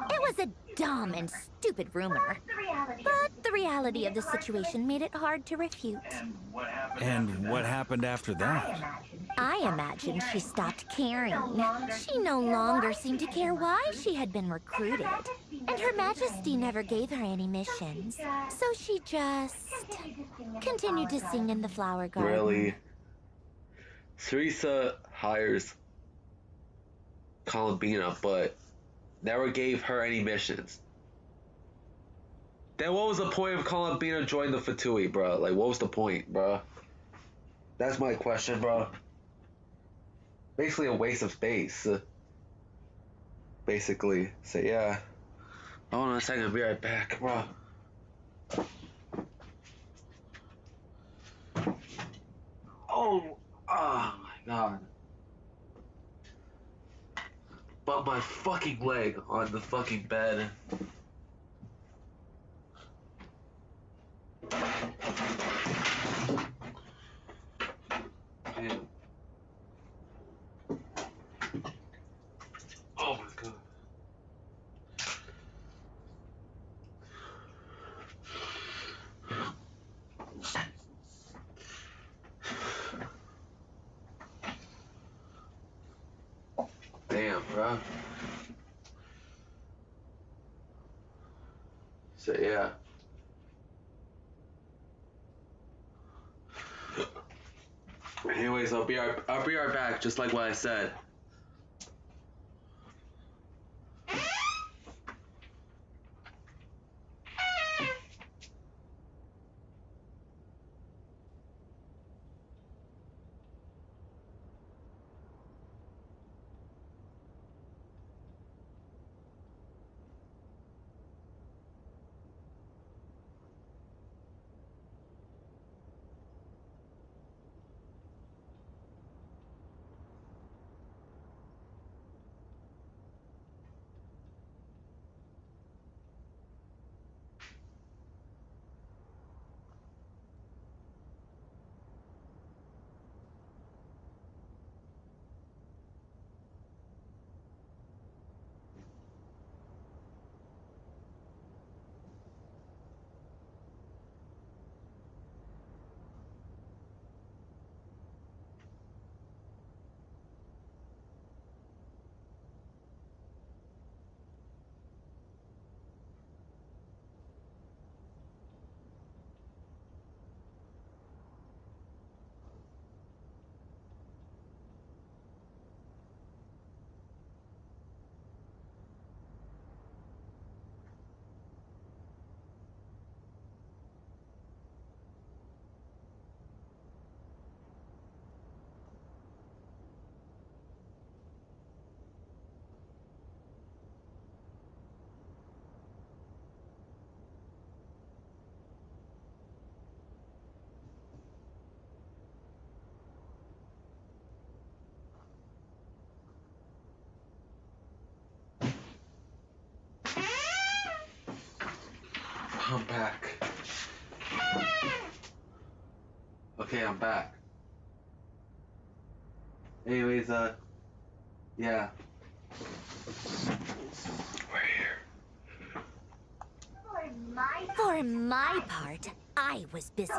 It was a dumb and stupid rumor, but the reality of the situation made it hard to refute. And what happened after that? I imagine she stopped caring. She no longer seemed to care why she had been recruited. And Her Majesty never gave her any missions. So she just continued to sing in the flower garden. Really? Teresa hires Columbina, but never gave her any missions. Then what was the point of Columbina joining the Fatui, bro? Like, what was the point, bro? That's my question, bro. Basically a waste of space. Basically. So, yeah. Hold on a second, I'll be right back, bro. Oh my god. But my fucking leg on the fucking bed. Damn. Oh my god. Damn, bro. So yeah. Anyways, I'll be right back, just like what I said. I'm back. Okay, I'm back. Anyways, yeah. We're here. For my part, I was busy.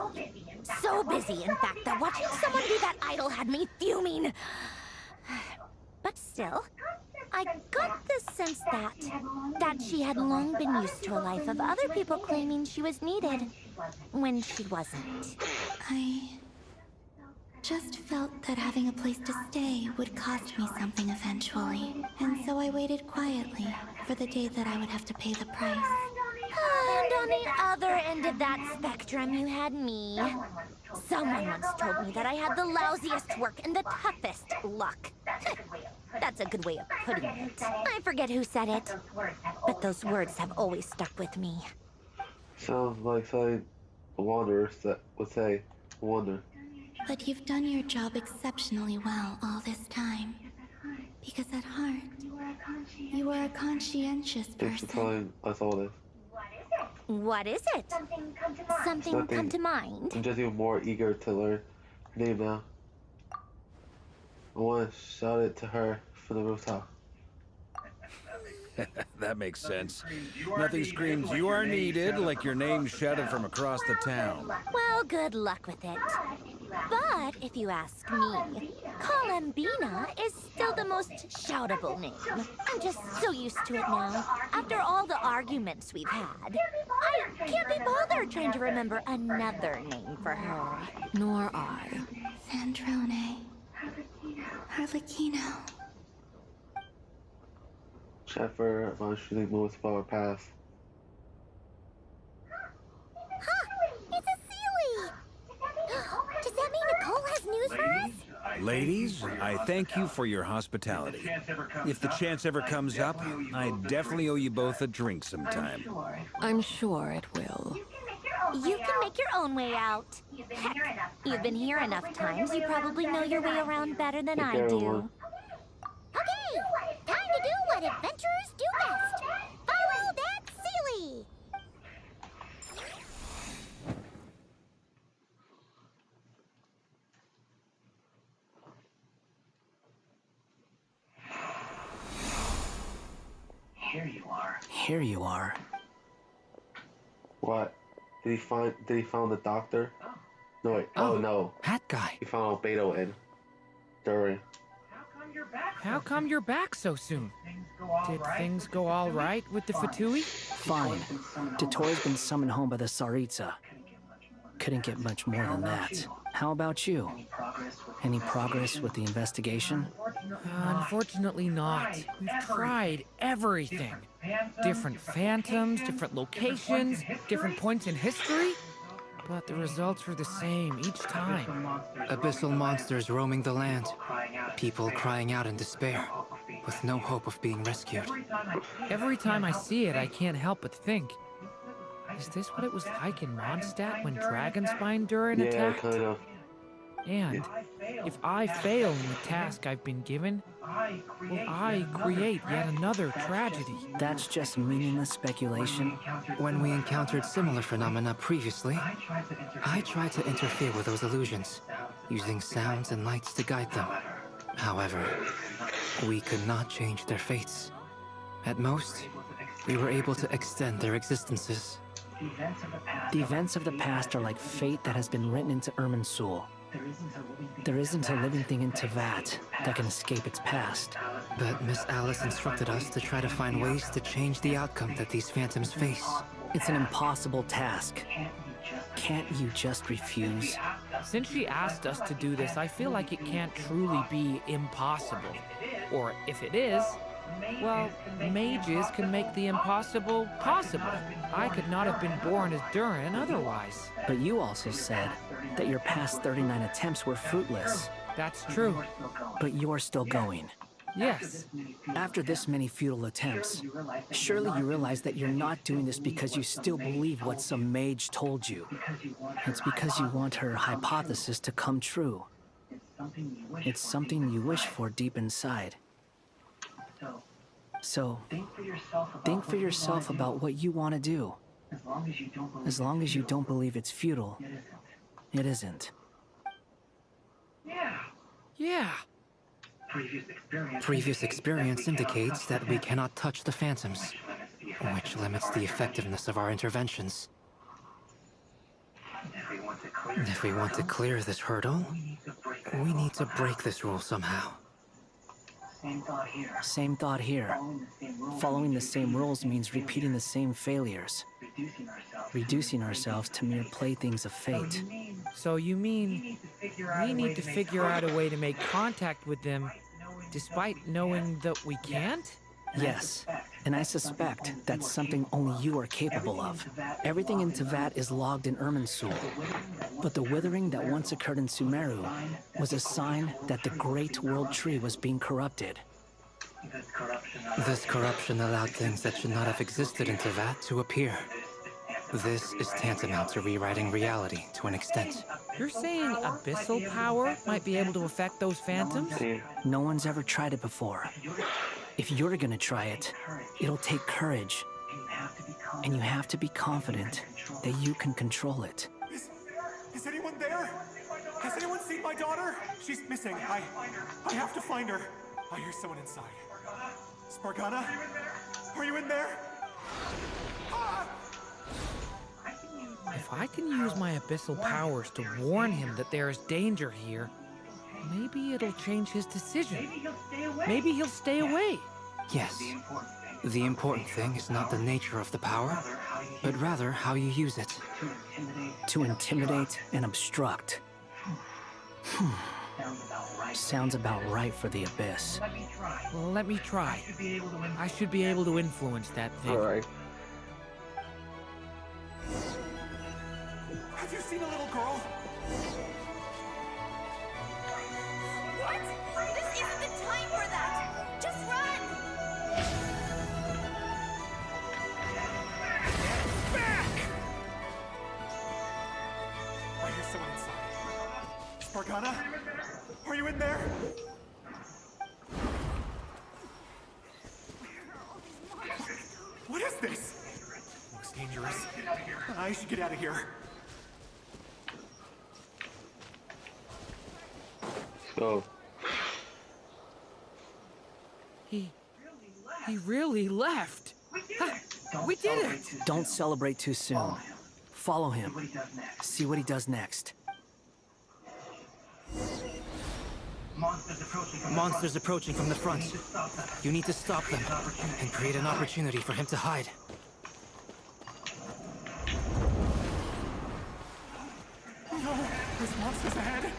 So busy, in fact, that watching someone be that idol had me fuming. But still, I got the sense that she had long been used to a life of other people claiming she was needed when she wasn't. I just felt that having a place to stay would cost me something eventually. And so I waited quietly for the day that I would have to pay the price. And on the other end of that spectrum, you had me. Someone once told me that I had the lousiest work and the toughest luck. That's a good way of putting it. I forget who said it, but those words have always stuck with me. Sounds like something wanderers that would say, wonder. But you've done your job exceptionally well all this time. Because at heart, you are a conscientious Thanks for person. telling us all this. What is it? Something come to mind? I'm just even more eager to learn her name now. I want to shout it to her from the rooftop. That makes sense. Nothing screams "you are needed" like your name shouted from across the town. Well, good luck with it. But if you ask me, Columbina is still the most shoutable name. I'm just so used to it now. After all the arguments we've had, I can't be bothered trying to remember another name for her. Nor I. Sandrone. Harlequino. Sheffer von shooting moves flower past. Huh! It's a Sealy! Does that mean Nicole has news for us? Ladies, I thank you for your hospitality. If the chance ever comes up, I definitely owe you both a drink sometime. I'm sure it will. You can make your own way out. Heck, you've been here enough times, you probably know your way around better than I do. Okay, time to do what adventurers do best. Follow that Sealy! Here you are. What? Did he find the doctor? No wait. Oh no. That guy. He found Beto and Durin. How come you're back so soon? Did things go all right with the Fatui? Fine. Dotori's been summoned home by the Tsaritsa. Couldn't get much more than that. How about you? Any progress with the investigation? Unfortunately not. We've tried everything. Different phantoms, different locations, different points in history. But the results were the same each time. Abyssal monsters roaming the land. People crying out in despair, with no hope of being rescued. Every time I see it, I can't help but think, is this what it was like in Mondstadt when Dragonspine Durin attacked? Yeah, kind of. And if I fail in the task I've been given, will I create yet another tragedy? That's just meaningless speculation. When we encountered similar phenomena previously, I tried to interfere with those illusions, using sounds and lights to guide them. However, we could not change their fates. At most, we were able to extend their existences. The events of the past are like fate that has been written into Irminsul. There isn't a living thing in Teyvat that can escape its past. But Miss Alice instructed us to try to find ways to change the outcome that these phantoms face. It's an impossible task. Can't you just refuse? Since she asked us to do this, I feel like it can't truly be impossible. Or if it is, well, mages can make the impossible possible. I could not have been born as Durin otherwise. But you also said that your past 39 attempts were fruitless. That's true. But you're still going. Yes. After this many futile attempts, surely you realize that you're not doing this because you still believe what some mage told you. It's because you want her hypothesis to come true. It's something you wish for deep inside. So, think for yourself about what you want to do. As long as you don't believe it's futile, it isn't. Yeah. Previous experience indicates that we cannot touch the phantoms, which limits the effectiveness of our interventions. If we want to clear this hurdle, we need to break this rule somehow. Same thought here. Following the same rules means repeating the same failures. Reducing ourselves to mere playthings of fate. So you mean we need to figure out a way to make contact with them despite knowing that we can't? Yes, and I suspect that's something only you are capable of. Everything in Teyvat is logged in Irminsul, but the withering that once occurred in Sumeru was a sign that the Great World Tree was being corrupted. This corruption allowed things that should not have existed in Teyvat to appear. This is tantamount to rewriting reality to an extent. You're saying abyssal power might be able to affect those phantoms? No one's ever tried it before. If you're gonna try it, it'll take courage. And you have to be confident that you can control it. Is anyone there? Has anyone seen my daughter? She's missing. I have to find her. I hear someone inside. Spargana? Are you in there? Ah! If I can use my abyssal powers to warn him that there is danger here, maybe it'll change his decision. Maybe he'll stay away. Yes. The important thing is not the nature of the power, but rather how you use it. To intimidate and obstruct. Sounds about right for the Abyss. Well, let me try. I should be able to influence that thing. Alright. Have you seen a little girl? What? This isn't the time for that! Just run! Back! I hear someone inside. Spargana? Are you in there? What is this? Looks dangerous. I should get out of here. So, He really left. We did it! Don't celebrate too soon. Follow him. See what he does next. Monsters approaching from the front. You need to stop them and create an opportunity for him to hide. No! There's monsters ahead!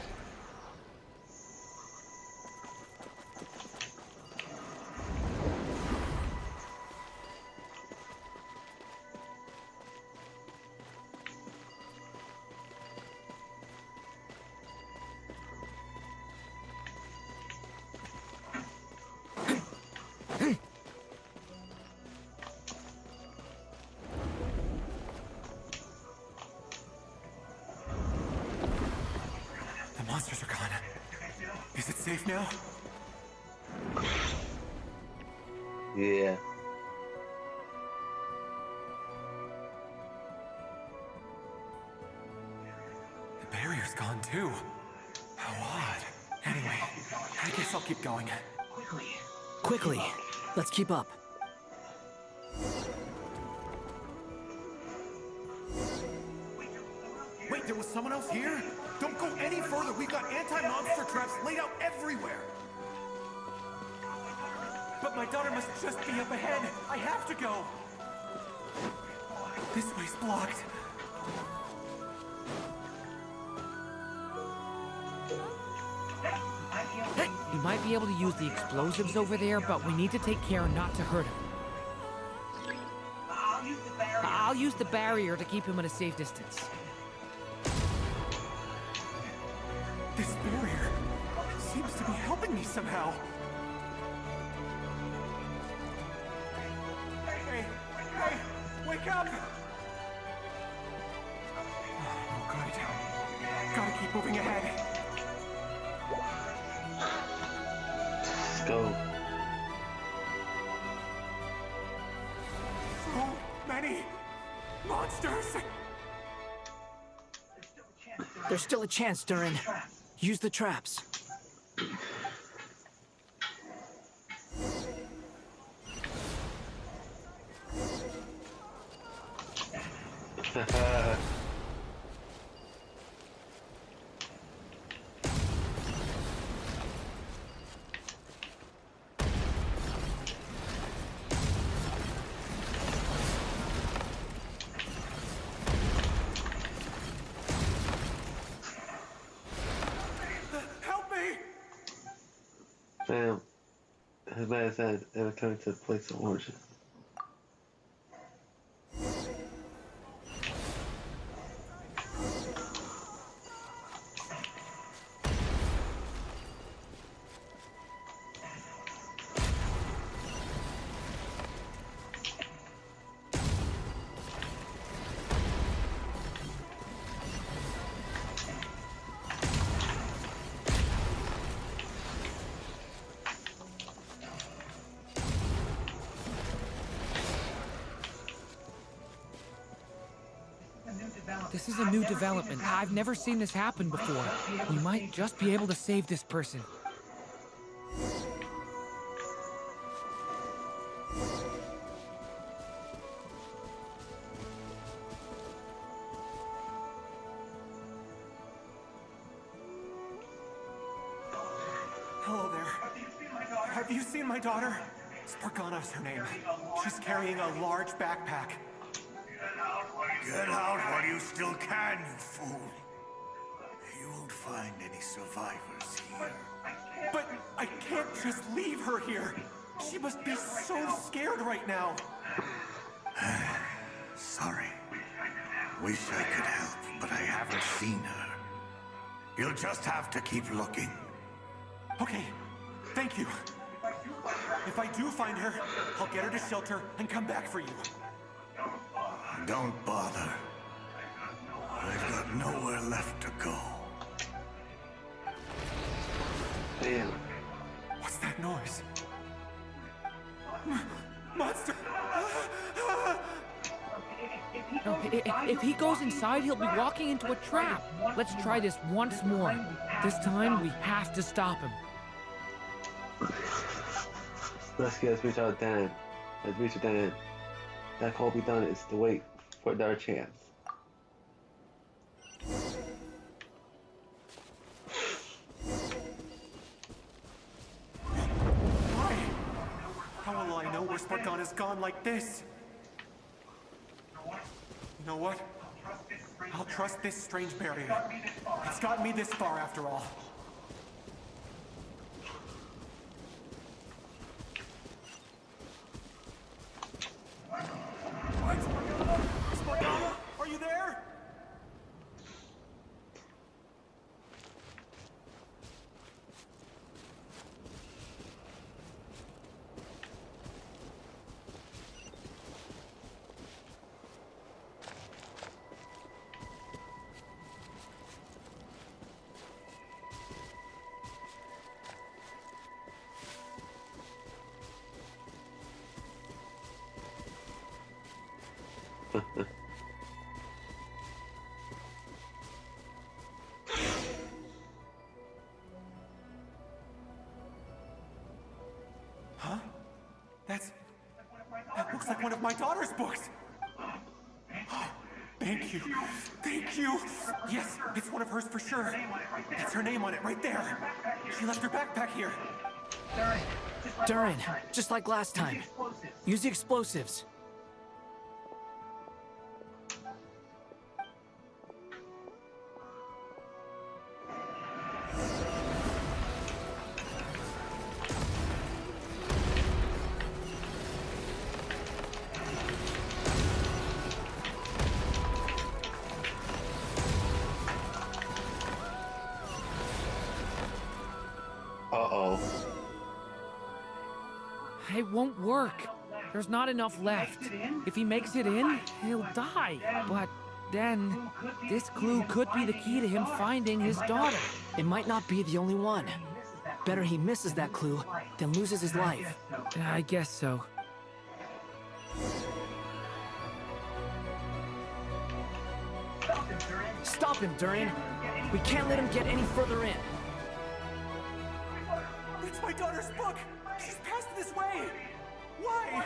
The monsters are gone. Is it safe now? yeah. The barrier's gone too. How odd. Anyway, I guess I'll keep going. Quickly, let's keep up. Wait, there was someone else here? Don't go any further. We've got anti-monster traps laid out everywhere. But my daughter must just be up ahead. I have to go. This way's blocked. Hey, we might be able to use the explosives over there, but we need to take care not to hurt him. I'll use the barrier to keep him at a safe distance. This barrier seems to be helping me somehow. Hey, wake up! Oh, good. Gotta keep moving ahead. Let's go. So many monsters! There's still a chance, Durin. Use the traps. his man said and returned to the place of origin. This is a new development. I've never seen this happen before. We might just be able to save this person. Hello there. Have you seen my daughter? Spargana's her name. She's carrying a large backpack. Get out while you still can, you fool. You won't find any survivors here. But I can't just leave her here. She must be so scared right now. Sorry. Wish I could help, but I haven't seen her. You'll just have to keep looking. Okay, thank you. If I do find her, I'll get her to shelter and come back for you. Don't bother. I've got nowhere left to go. Damn. What's that noise? Monster! No, if he goes inside, he'll be walking into a trap. Let's try this once more. This time, we have to stop him. Let's reach out Dan. Let's reach out Dan. That can all be done is to wait for their chance. Why? How will I know where Spargana's gone like this? You know what? I'll trust this strange barrier. It's gotten me this far after all. What? Spargana? Are you there? Huh? That looks like one of my daughter's books. Thank you. Thank you. Yes, it's one of hers for sure. That's her name on it right there. She left her backpack here. Durin, just like last time. Use the explosives. Uh-oh. It won't work. There's not enough left. If he makes it in, he'll die. But then, this clue could be the key to him finding his daughter. It might not be the only one. Better he misses that clue than loses his life. I guess so. Stop him, Durin. We can't let him get any further in. It's my daughter's book. She's passed this way. Why?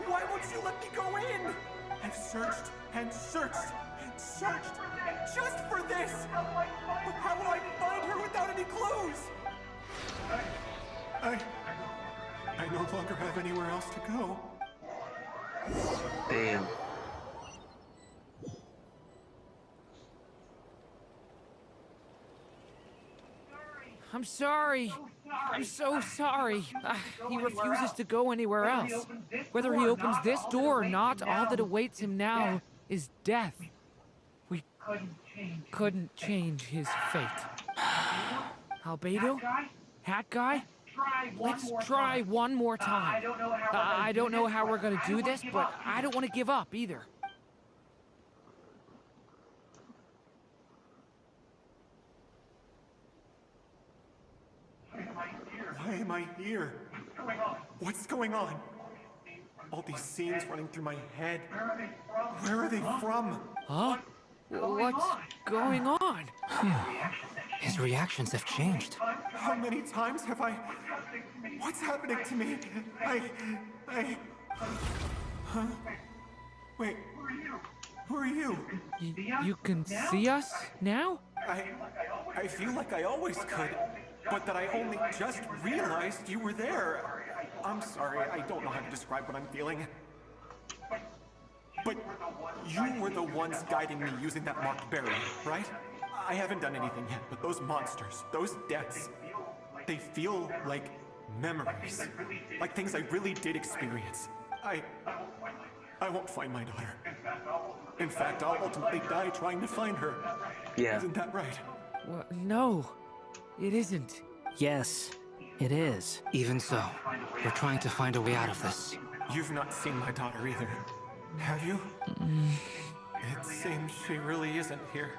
Why won't you let me go in? I've searched and searched and searched just for this. But how will I find her without any clues? I no longer have anywhere else to go. Damn. I'm sorry. I'm so sorry. He refuses to go anywhere else. Whether he opens this door or not, all that awaits him now is death. We couldn't change his fate. Albedo? Hat guy? Let's try one more time. I don't know how we're gonna do this, but I don't want to give up either. Why am I here? What's going on? All these scenes running through my head. Where are they from? Huh? What's going on? His reactions have changed. How many times have I... What's happening to me? Huh? Wait. Who are you? You can see us now? I feel like I always could, but that I only just realized you were there. I'm sorry, I don't know how to describe what I'm feeling. But you were the ones guiding me using that marked barrier, right? I haven't done anything yet, but those monsters, those deaths, they feel like memories. Like things I really did experience. I won't find my daughter. In fact, I'll ultimately die trying to find her. Yeah. Isn't that right? Well, no, it isn't. Yes, it is. Even so, we're trying to find a way out of this. You've not seen my daughter either, have you? It seems she really isn't here.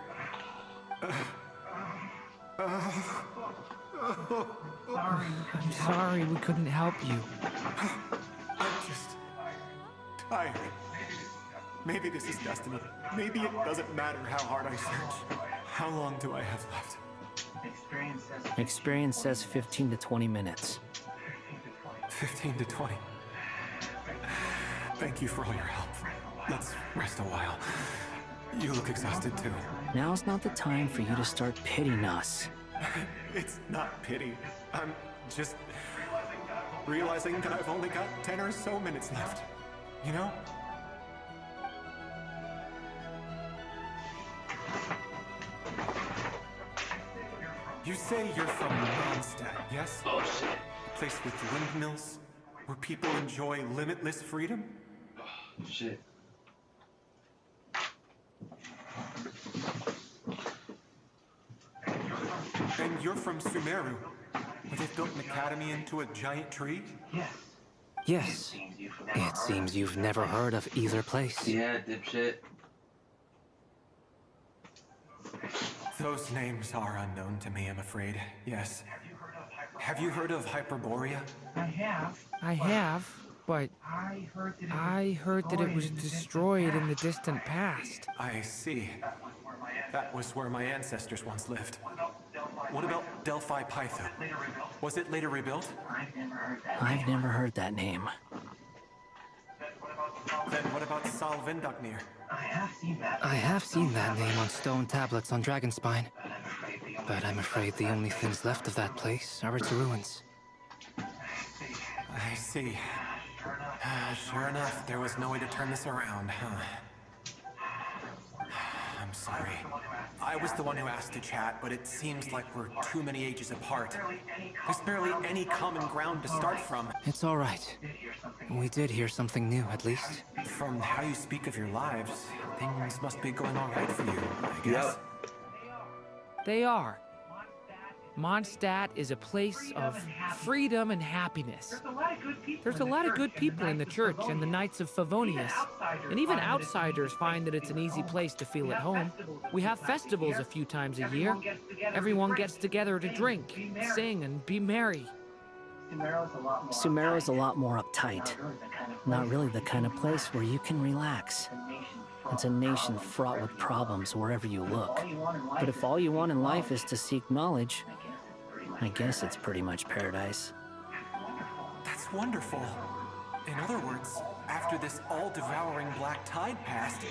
I'm sorry we couldn't help you. I'm just tired. Maybe this is destiny. Maybe it doesn't matter how hard I search. How long do I have left? Experience says 15 to 20 minutes. 15 to 20. Thank you for all your help. Let's rest a while. You look exhausted too. Now's not the time for you to start pitying us. It's not pity. I'm just realizing that I've only got 10 or so minutes left. You know? You say you're from Mondstadt, yes? Oh shit. A place with windmills, where people enjoy limitless freedom? Oh shit. And you're from Sumeru, where they've built an academy into a giant tree? Yes. It seems you've never heard of either place. Yeah, dipshit. Those names are unknown to me, I'm afraid. Yes. Have you heard of Hyperborea? I have, but I heard that it was destroyed in the distant past. I see. That was where my ancestors once lived. What about Delphi Pytho? Was it later rebuilt? I've never heard that name. Then what about Salvindaknir? I have seen that name on stone tablets on Dragonspine. But I'm afraid the only things left of that place are its ruins. I see. Sure enough, there was no way to turn this around, huh? I'm sorry. I was the one who asked to chat, but it seems like we're too many ages apart. There's barely any common ground to start from. It's all right. We did hear something new, at least. From how you speak of your lives, things must be going all right for you, I guess. They are. Mondstadt is a place of freedom and happiness. There's a lot of good people in the church and the Knights of Favonius. And even outsiders find that it's an easy place to feel at home. We have festivals a few times a year. Everyone gets together to drink, sing, and be merry. Sumero's a lot more uptight. Not really the kind of place where you can relax. It's a nation fraught with problems wherever you look. But if all you want in life is to seek knowledge, I guess it's pretty much paradise. That's wonderful. In other words, after this all-devouring black tide passed,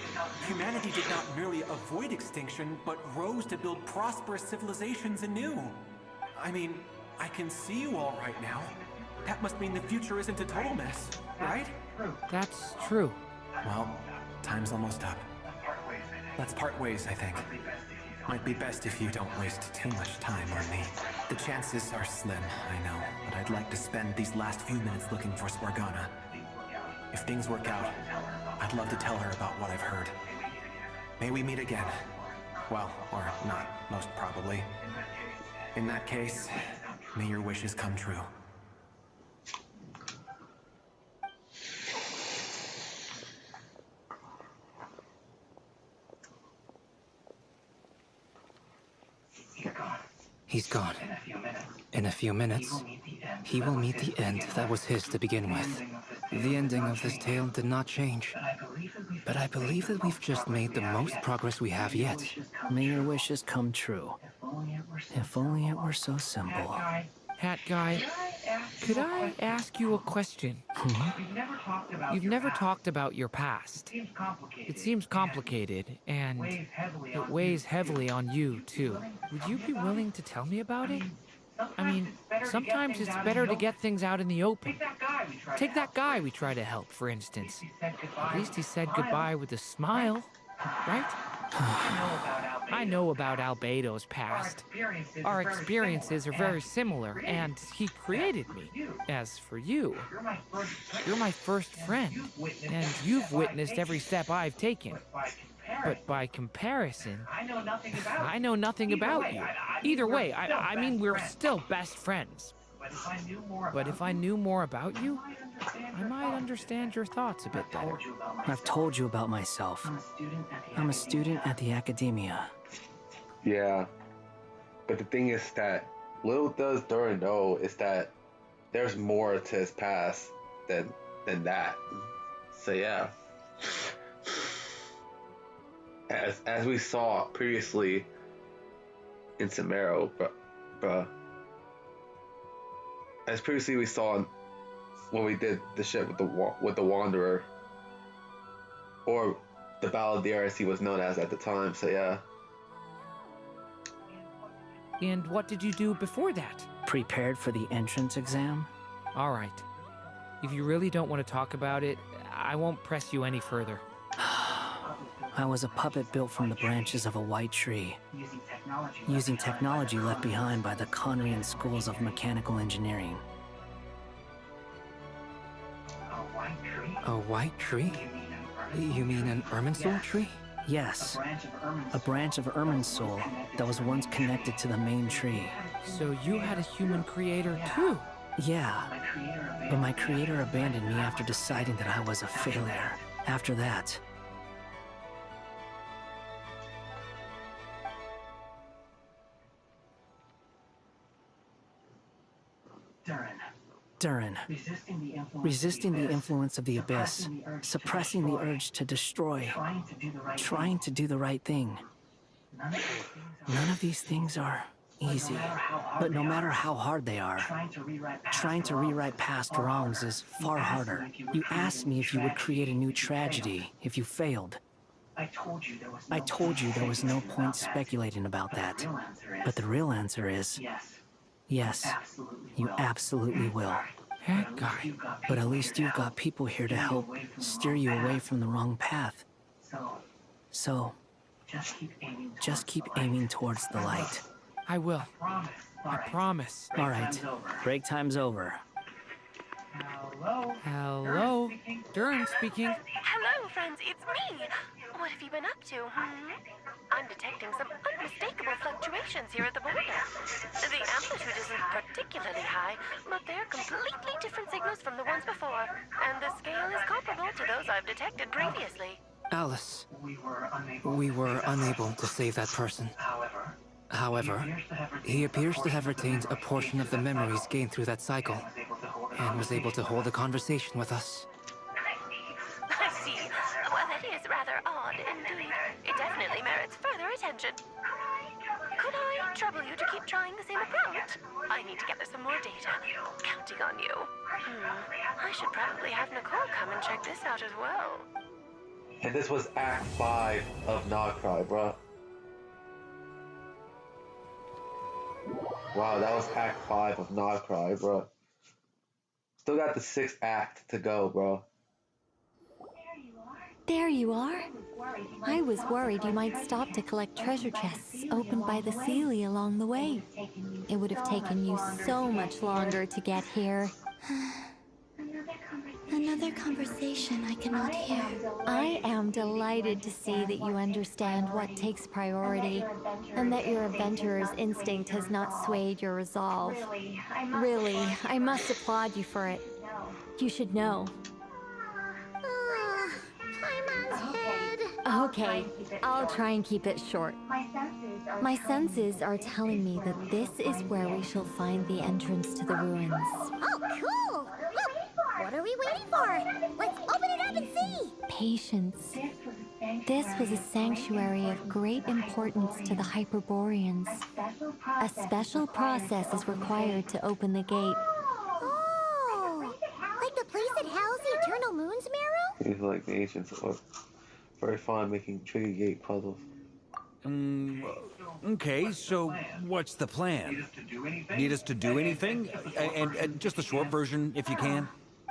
humanity did not merely avoid extinction, but rose to build prosperous civilizations anew. I mean, I can see you all right now. That must mean the future isn't a total mess, right? That's true. Well, time's almost up. Let's part ways, I think. Might be best if you don't waste too much time on me. The chances are slim, I know, but I'd like to spend these last few minutes looking for Spargana. If things work out, I'd love to tell her about what I've heard. May we meet again. Well, or not, most probably. In that case, may your wishes come true. He's gone. In a few minutes, he will meet the end that was his to begin with. The ending of this tale did not change, but I believe that we've just made the most progress we have yet. May your wishes come true. If only it were so simple. Hat guy, could I ask you a question? You've never talked about your past. It seems complicated, and it weighs heavily on you, too. Would you be willing to tell me about it? I mean, sometimes it's better to get things out in the open. Take that guy we try to help, for instance. At least he said goodbye with a smile, right? I know about Albedo's past. Our experiences are very similar, and he created me. As for you, you're my first friend, and you've witnessed every step I've taken. But by comparison, I know nothing about you. Either way, I mean, we're still best friends. But if I knew more about you, I might understand your thoughts a bit better. I've told you about myself. I'm a student at the academia. Yeah. But the thing is that little does Durin know is that there's more to his past than that. So yeah. As we saw previously in Samaro, bruh. As previously we saw when we did the shit with the Wanderer, or the Balladeer as he was known as at the time. So yeah. And what did you do before that? Prepared for the entrance exam? All right. If you really don't want to talk about it, I won't press you any further. I was a puppet built from the branches of a white tree, using technology left behind by the Conrian schools of mechanical engineering. A white tree? You mean an Irminsul tree? Yes, a branch of Irminsul that was once connected to the main tree. So you had a human creator too? Yeah, but my creator abandoned me after deciding that I was a failure. After that, Durin. Resisting the influence of the abyss, suppressing the urge to destroy, trying to do the right thing. None of these things are easy, but no matter how hard they are, trying to rewrite past wrongs is far harder. You asked me if you would create a new tragedy if you failed. I told you there was no point speculating about that. But the real answer is, yes, you absolutely will. That guy. But at least you've got people here to help steer you away from the wrong path. So, just keep aiming towards the light. I will. I promise. All right, break time's over. Hello? Durin speaking. Hello, friends, it's me. What have you been up to, I'm detecting some unmistakable fluctuations here at the border. The amplitude isn't particularly high, but they're completely different signals from the ones before, and the scale is comparable to those I've detected previously. Alice, we were unable to save that person. However, he appears to have retained a portion of the memories gained through that cycle, and was able to hold a conversation with us. I see. Well, that is rather odd indeed. It definitely merits further attention. Could I trouble you to keep trying the same approach? I need to gather some more data. Counting on you. I should probably have Nicole come and check this out as well. And this was Act 5 of Nogcry, bruh. Wow, that was Act 5 of Nogcry, bruh. Still got the 6th act to go, bro. There you are. I was worried you might stop to collect treasure chests opened by the Seelie along the way. It would have taken you so much longer to get here. Another conversation I cannot hear. I am delighted to see that you understand what takes priority, and that your adventurer's instinct has not swayed your resolve. Really, I must applaud you for it. You should know. Paimon's head. Okay, I'll try and keep it short. My senses are telling me that this is where we shall find the entrance to the ruins. Oh, cool! Look, what are we waiting for? Let's open it up and see! Patience. This was a sanctuary of great importance to the Hyperboreans. A special process is required to open the gate. Oh! Like the place that housed the Eternal Moon's Marrow? He's like the ancients are very fond of making tricky gate puzzles. Okay, so what's the plan? Need us to do anything? And just a short version, if you can.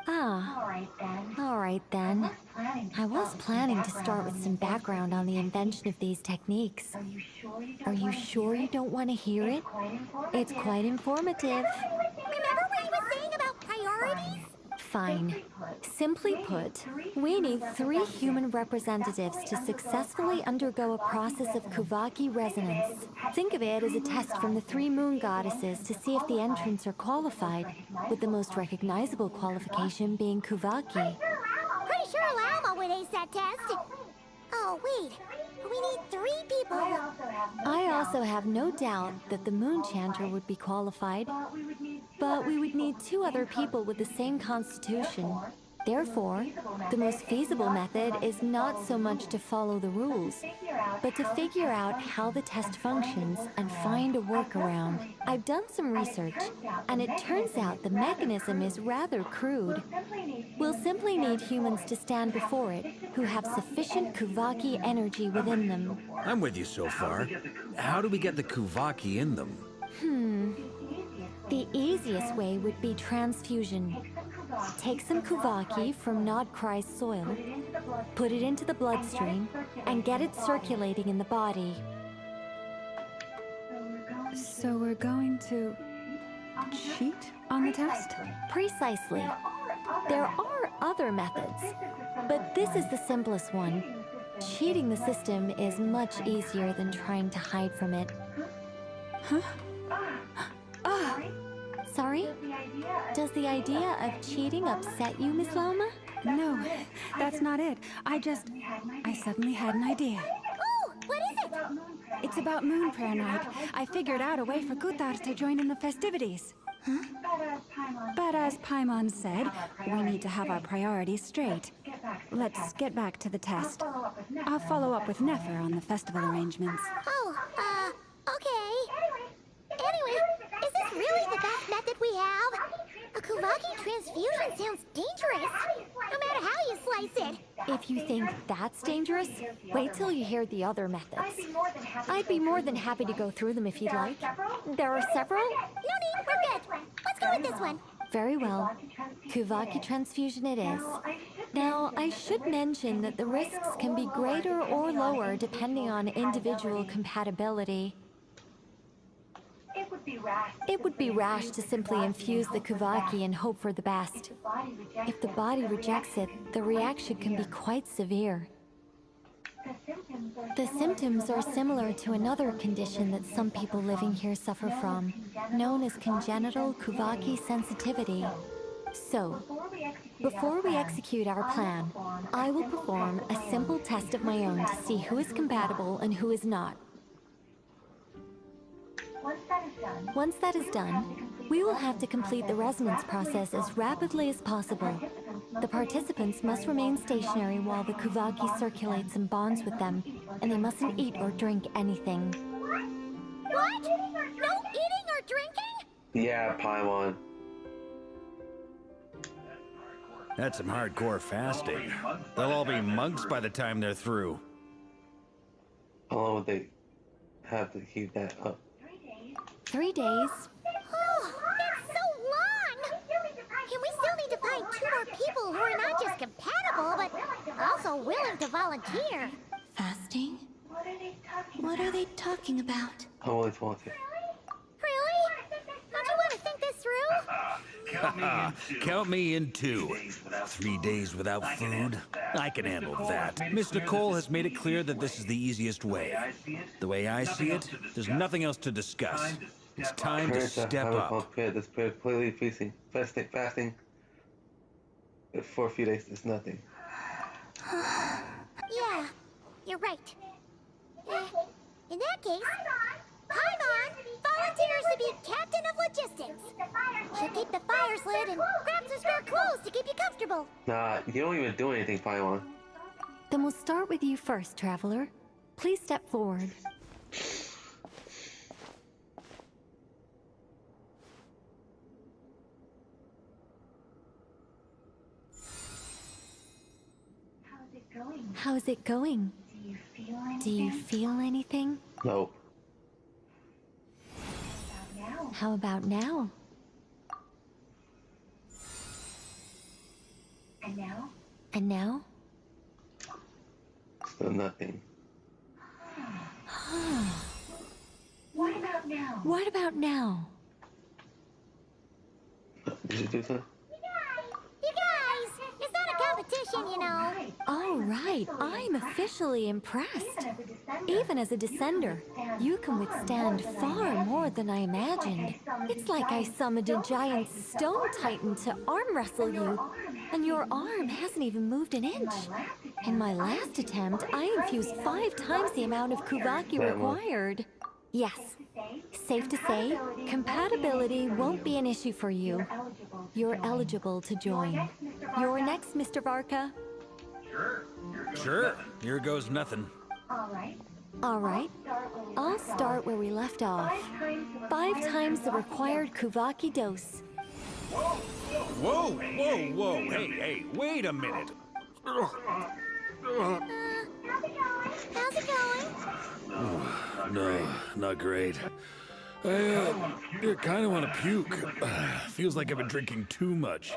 All right then. I was planning to start with some background on the invention of these techniques. Are you sure you don't want to hear it? It's quite informative. Remember what he was saying about priorities? Fine. Simply put, we need 3 human representatives to successfully undergo a process of Kuvaki resonance. Think of it as a test from the 3 moon goddesses to see if the entrants are qualified, with the most recognizable qualification being Kuvaki. Pretty sure Alama would ace that test. Oh, wait. We need 3 people. I also have no doubt that the Moon Chanter would be qualified, but we would need 2 other people with the same constitution. Therefore, the most feasible method is not so much to follow the rules, but to figure out how the test functions and find a workaround. I've done some research, and it turns out the mechanism is rather crude. We'll simply need humans to stand before it who have sufficient Kuvaki energy within them. I'm with you so far. How do we get the Kuvaki in them? The easiest way would be transfusion. Take some Kuvaki from Nodcry's soil, put it into the bloodstream, and get it circulating in the body. So we're going to cheat on the test? Precisely. There are other methods, but this is the simplest one. Cheating the system is much easier than trying to hide from it. Huh? Sorry? Does the idea of cheating upset you, Miss Loma? No, that's not it. I suddenly had an idea. Oh, what is it? It's about Moon Prayer Night. I figured out a way for Guthar to join in the festivities. Huh? But as Paimon said, we need to have our priorities straight. Let's get back to the test. I'll follow up with Nefer on the festival arrangements. Oh, okay. Anyway, is this really the best method we have? A Kuvaki transfusion sounds dangerous, no matter how you slice it. If you think that's dangerous, wait till you hear the other methods. I'd be more than happy to go through them if you'd like. There are several? No need, we're good. Let's go with this one. Very well. Kuvaki transfusion it is. Now, I should mention that the risks can be greater or lower depending on individual compatibility. It would be rash to simply infuse the Kuvaki and hope for the best. If the body rejects it, the reaction can be quite severe. The symptoms are similar to another condition that some people living here suffer from, known as congenital Kuvaki sensitivity. So, before we execute our plan, I will perform a simple test of my own to see who is compatible and who is not. Once that is done, we will have to complete the resonance process as rapidly as possible. The participants must remain stationary while the Kuvaki circulates and bonds with them, and they mustn't eat or drink anything. What? No eating or drinking? Yeah, Paimon. That's some hardcore fasting. They'll all be monks by the time they're through. How long would they have to keep that up? 3 days. Oh, that's so long! And we still need to find 2 more people who are not just compatible, but Also willing to volunteer. Fasting? What are they talking about? I'm only 20. Really? Don't you want to think this through? Count me in too. 3 days without food? I can handle that. Miss Nicole has made it clear that this is the easiest way. The way I see it, there's nothing else to discuss. It's time to step up. This period completely fasting for a few days is nothing. Yeah, you're right. In that case, Paimon volunteers to be captain of logistics. She'll keep the fires lit and grab some spare clothes to keep you comfortable. Nah, you don't even do anything, Paimon. Then we'll start with you first, Traveler. Please step forward. How's it going? Do you feel anything? No. How about now? And now? Still nothing. What about now? Did you do something? You guys, it's not a competition, you know. All right, I'm officially impressed. Even as a descender, you can withstand far more than I imagined. It's like I summoned a giant stone titan to arm wrestle you, and your arm hasn't even moved an inch. In my last attempt, I infused 5 times the amount of Kuvaki required. Yes, safe to say, compatibility won't be an issue for you. You're eligible to join. You're next, Mr. Varka. Sure, here goes nothing. All right, I'll start where we left off. 5 times the required Kuvaki dose. Whoa, hey, wait a minute. How's it going? No, not great. I kind of want to puke. Feels like I've been drinking too much.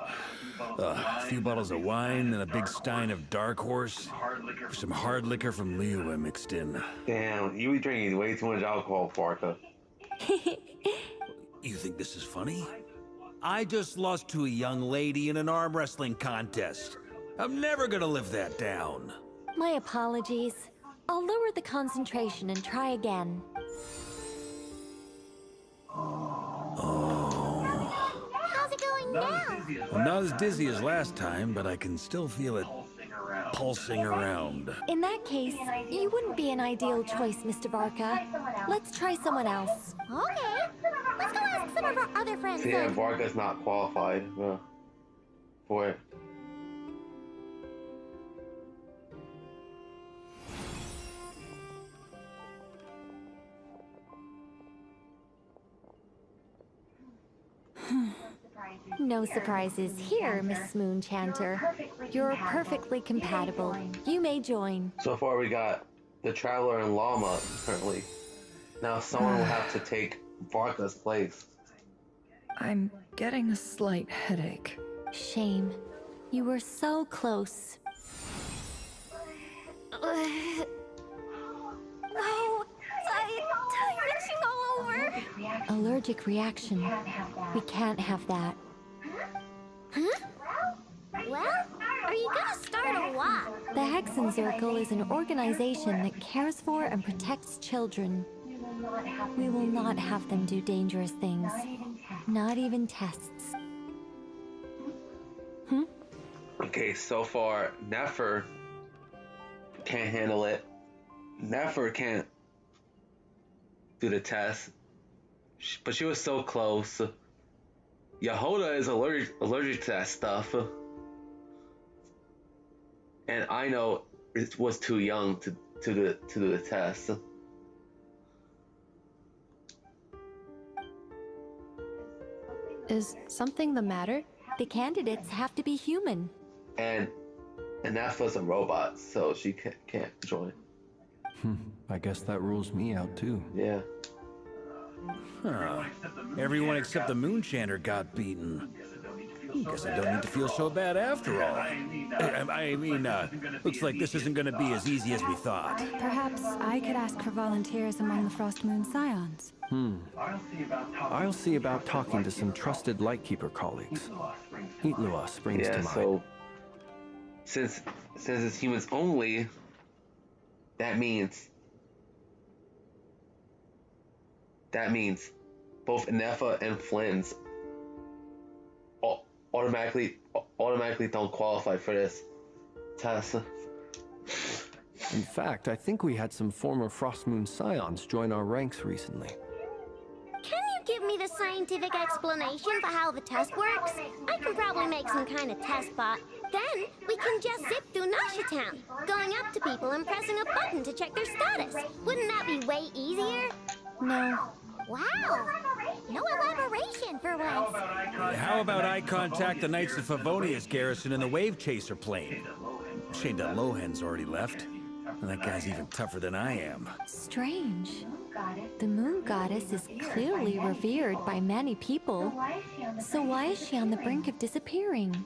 A few bottles of wine and a big stein of Dark Horse. Some hard liquor from Liyue mixed in. Damn, you be drinking way too much alcohol, Farka. You think this is funny? I just lost to a young lady in an arm wrestling contest. I'm never gonna live that down. My apologies. I'll lower the concentration and try again. How's it going now? I'm not as dizzy as last time, but I can still feel it pulsing around. In that case, you wouldn't be an ideal choice, Mr. Varka. Let's try someone else. Okay, let's go ask some of our other friends See, yeah, then. Varka's not qualified for it. No surprises here, Miss Moonchanter. You're perfectly compatible. You may join. So far we got the Traveler and Llama currently. Now someone will have to take Varka's place. I'm getting a slight headache. Shame. You were so close. Whoa, I'm itching all over. Allergic reaction. We can't have that. Huh? Well, are you gonna start a what? The Hexen Circle is an organization that cares for and protects children. We will not have them do dangerous things. Not even tests. Okay, so far Nefer can't handle it. Nefer can't do the test, but she was so close. Yehoda is allergic to that stuff, and I know it was too young to do the test. Is something the matter? The candidates have to be human. And Nefer's a robot, so she can't join. I guess that rules me out too. Yeah. Huh. Everyone except the Moonchanter got beaten. Guess I don't need to feel so bad after all. Looks like this isn't gonna be as easy as we thought. Perhaps I could ask for volunteers among the Frost Moon Scions. I'll see about talking to some trusted Lightkeeper colleagues. Heatlua springs to mind. So since it's humans only, that means both Nefa and Flynn's automatically don't qualify for this test. In fact, I think we had some former Frostmoon Scions join our ranks recently. Can you give me the scientific explanation for how the test works? I can probably make some kind of test bot. Then we can just zip through Nasha Town, going up to people and pressing a button to check their status. Wouldn't that be way easier? No. Wow! No elaboration for once. How about I contact the Knights of Favonia's garrison in the Wave Chaser plane? Shame that Lohan's already left. And that guy's even tougher than I am. Strange. The moon goddess is clearly revered by many people. So why is she on the brink of disappearing?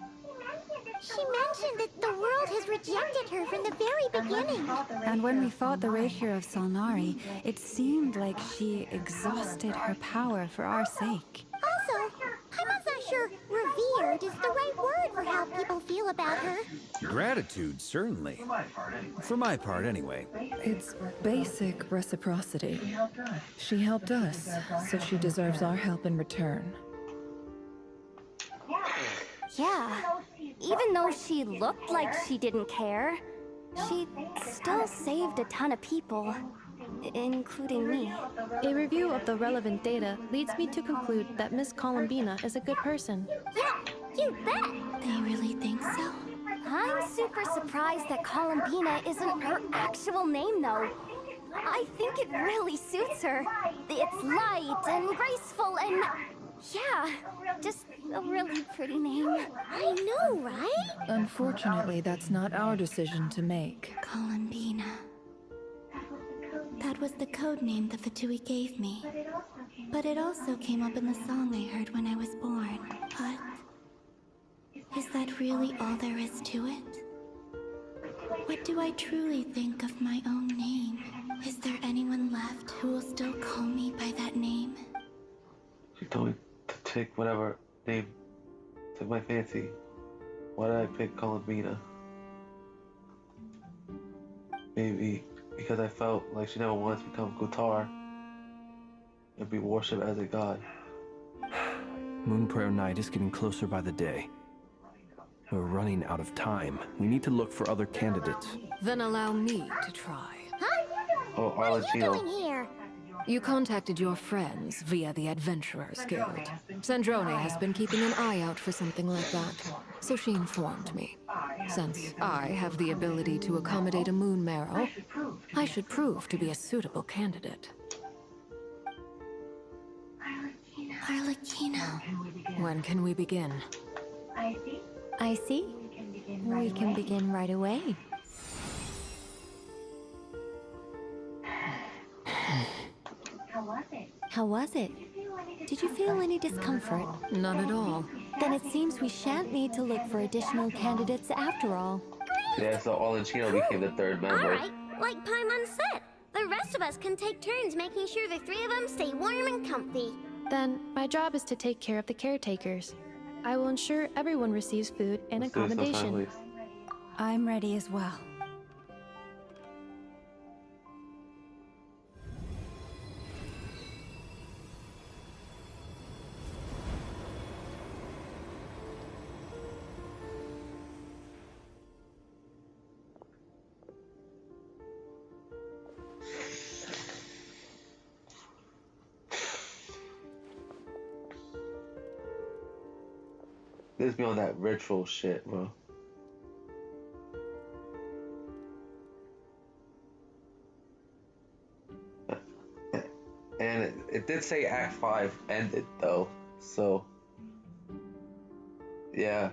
She mentioned that the world has rejected her from the very beginning. And when we fought the Rapier of Solnari, it seemed like she exhausted her power for our sake. Also, I'm not sure revered is the right word for how people feel about her. Gratitude, certainly. For my part, anyway. It's basic reciprocity. She helped us, so she deserves our help in return. Yeah. Even though she looked like she didn't care, she still saved a ton of people, including me. A review of the relevant data leads me to conclude that Miss Columbina is a good person. Yeah, you bet! They really think so? I'm super surprised that Columbina isn't her actual name, though. I think it really suits her. It's light and graceful and... yeah, just a really pretty name. I know, right? Unfortunately, that's not our decision to make. Columbina. That was the code name the Fatui gave me. But it also came up in the song I heard when I was born. But... is that really all there is to it? What do I truly think of my own name? Is there anyone left who will still call me by that name? She told me to take whatever name took my fancy. Why did I pick Columbina? Maybe because I felt like she never wanted to become Guitar and be worshipped as a god. Moon Prayer Night is getting closer by the day. We're running out of time. We need to look for other candidates. Then allow me to try. Huh? Oh, What are you doing here? You contacted your friends via the Adventurers Guild. Sandrone has been keeping an eye out for something like that, so she informed me. Since I have the ability to accommodate a moon marrow, I should prove to be a suitable candidate. Arlecchino. When can we begin? I see. We can begin right away. How was it? Did you feel any discomfort? Not at all. Then it seems we shan't need to look for additional candidates after all. Yeah, so Arlecchino became the third member. Alright, like Paimon said. The rest of us can take turns making sure the three of them stay warm and comfy. Then, my job is to take care of the caretakers. I will ensure everyone receives food and accommodation. I'm ready as well. This be on that ritual shit, bro. And it did say Act 5 ended, though, so... yeah.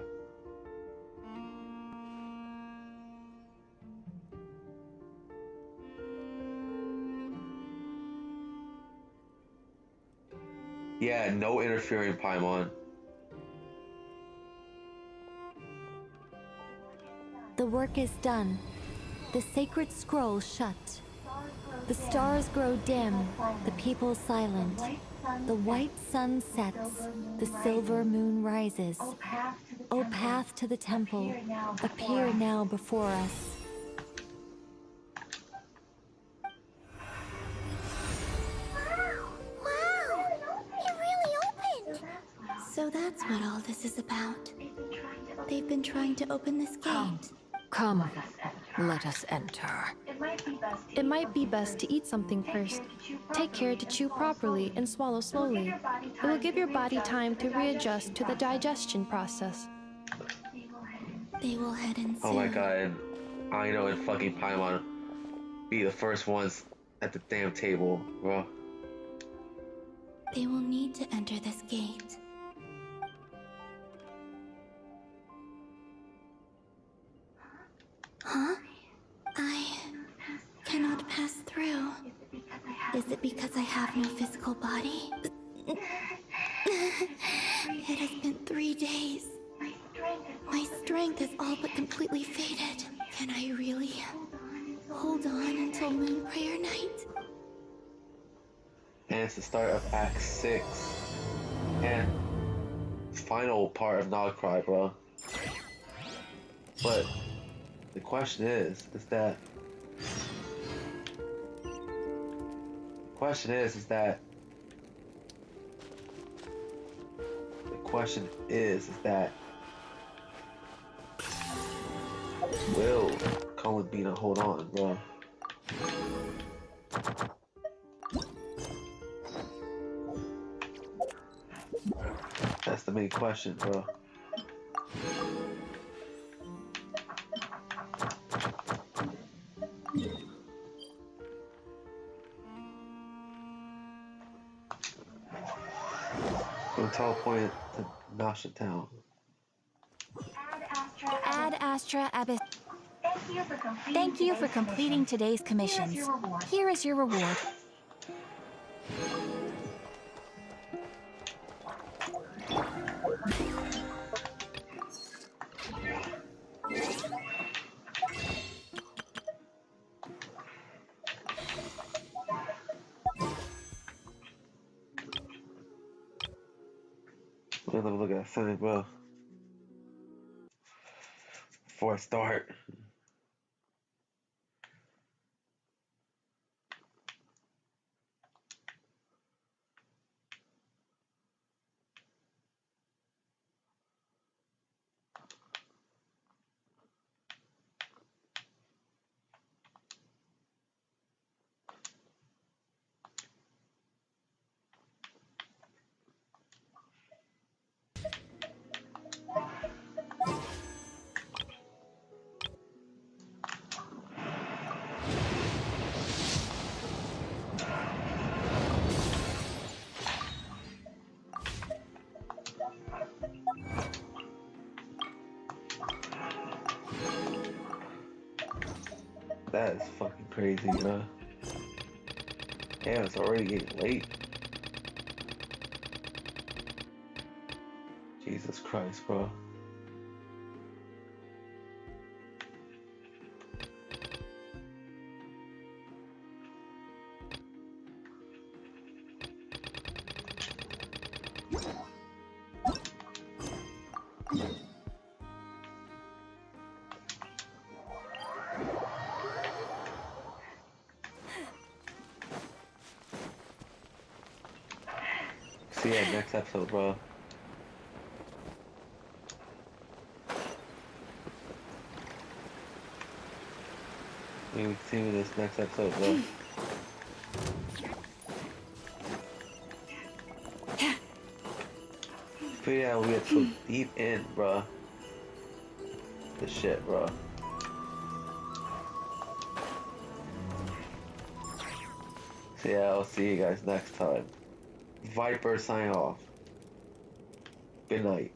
Yeah, no interfering, Paimon. work is done. The sacred scroll shut. The stars grow dim, the people silent. The white sun sets, the silver moon rises. O path to the temple, appear now before us. Wow! It really opened! So that's what all this is about. They've been trying to open this gate. Come, let us enter. It might be best to eat something first. Take care to chew properly and swallow slowly. It will give your body time to readjust to the digestion process. They will head in soon. Oh my god, I know and fucking Paimon be the first ones at the damn table, bro. They will need to enter this gate. Huh? I cannot pass through. Is it because I have no physical body? It has been 3 days. My strength is all but completely faded. Can I really hold on until Moon Prayer Night? And it's the start of Act 6. And final part of Nodcry, bro. But the question is that will Columbina hold on, bro? That's the main question, bro. We'll teleport to Nasha Town. Ad Astra Abyss. Thank you for completing today's commissions. Here is your reward. Let me look at that sign, bro. Before I start. That is fucking crazy, bro. Damn, it's already getting late. Jesus Christ, bro. See ya next episode, bro. We can continue this next episode, bro. But yeah, we get so deep in, bro. The shit, bro. So yeah, I'll see you guys next time. Viper sign off. Good night.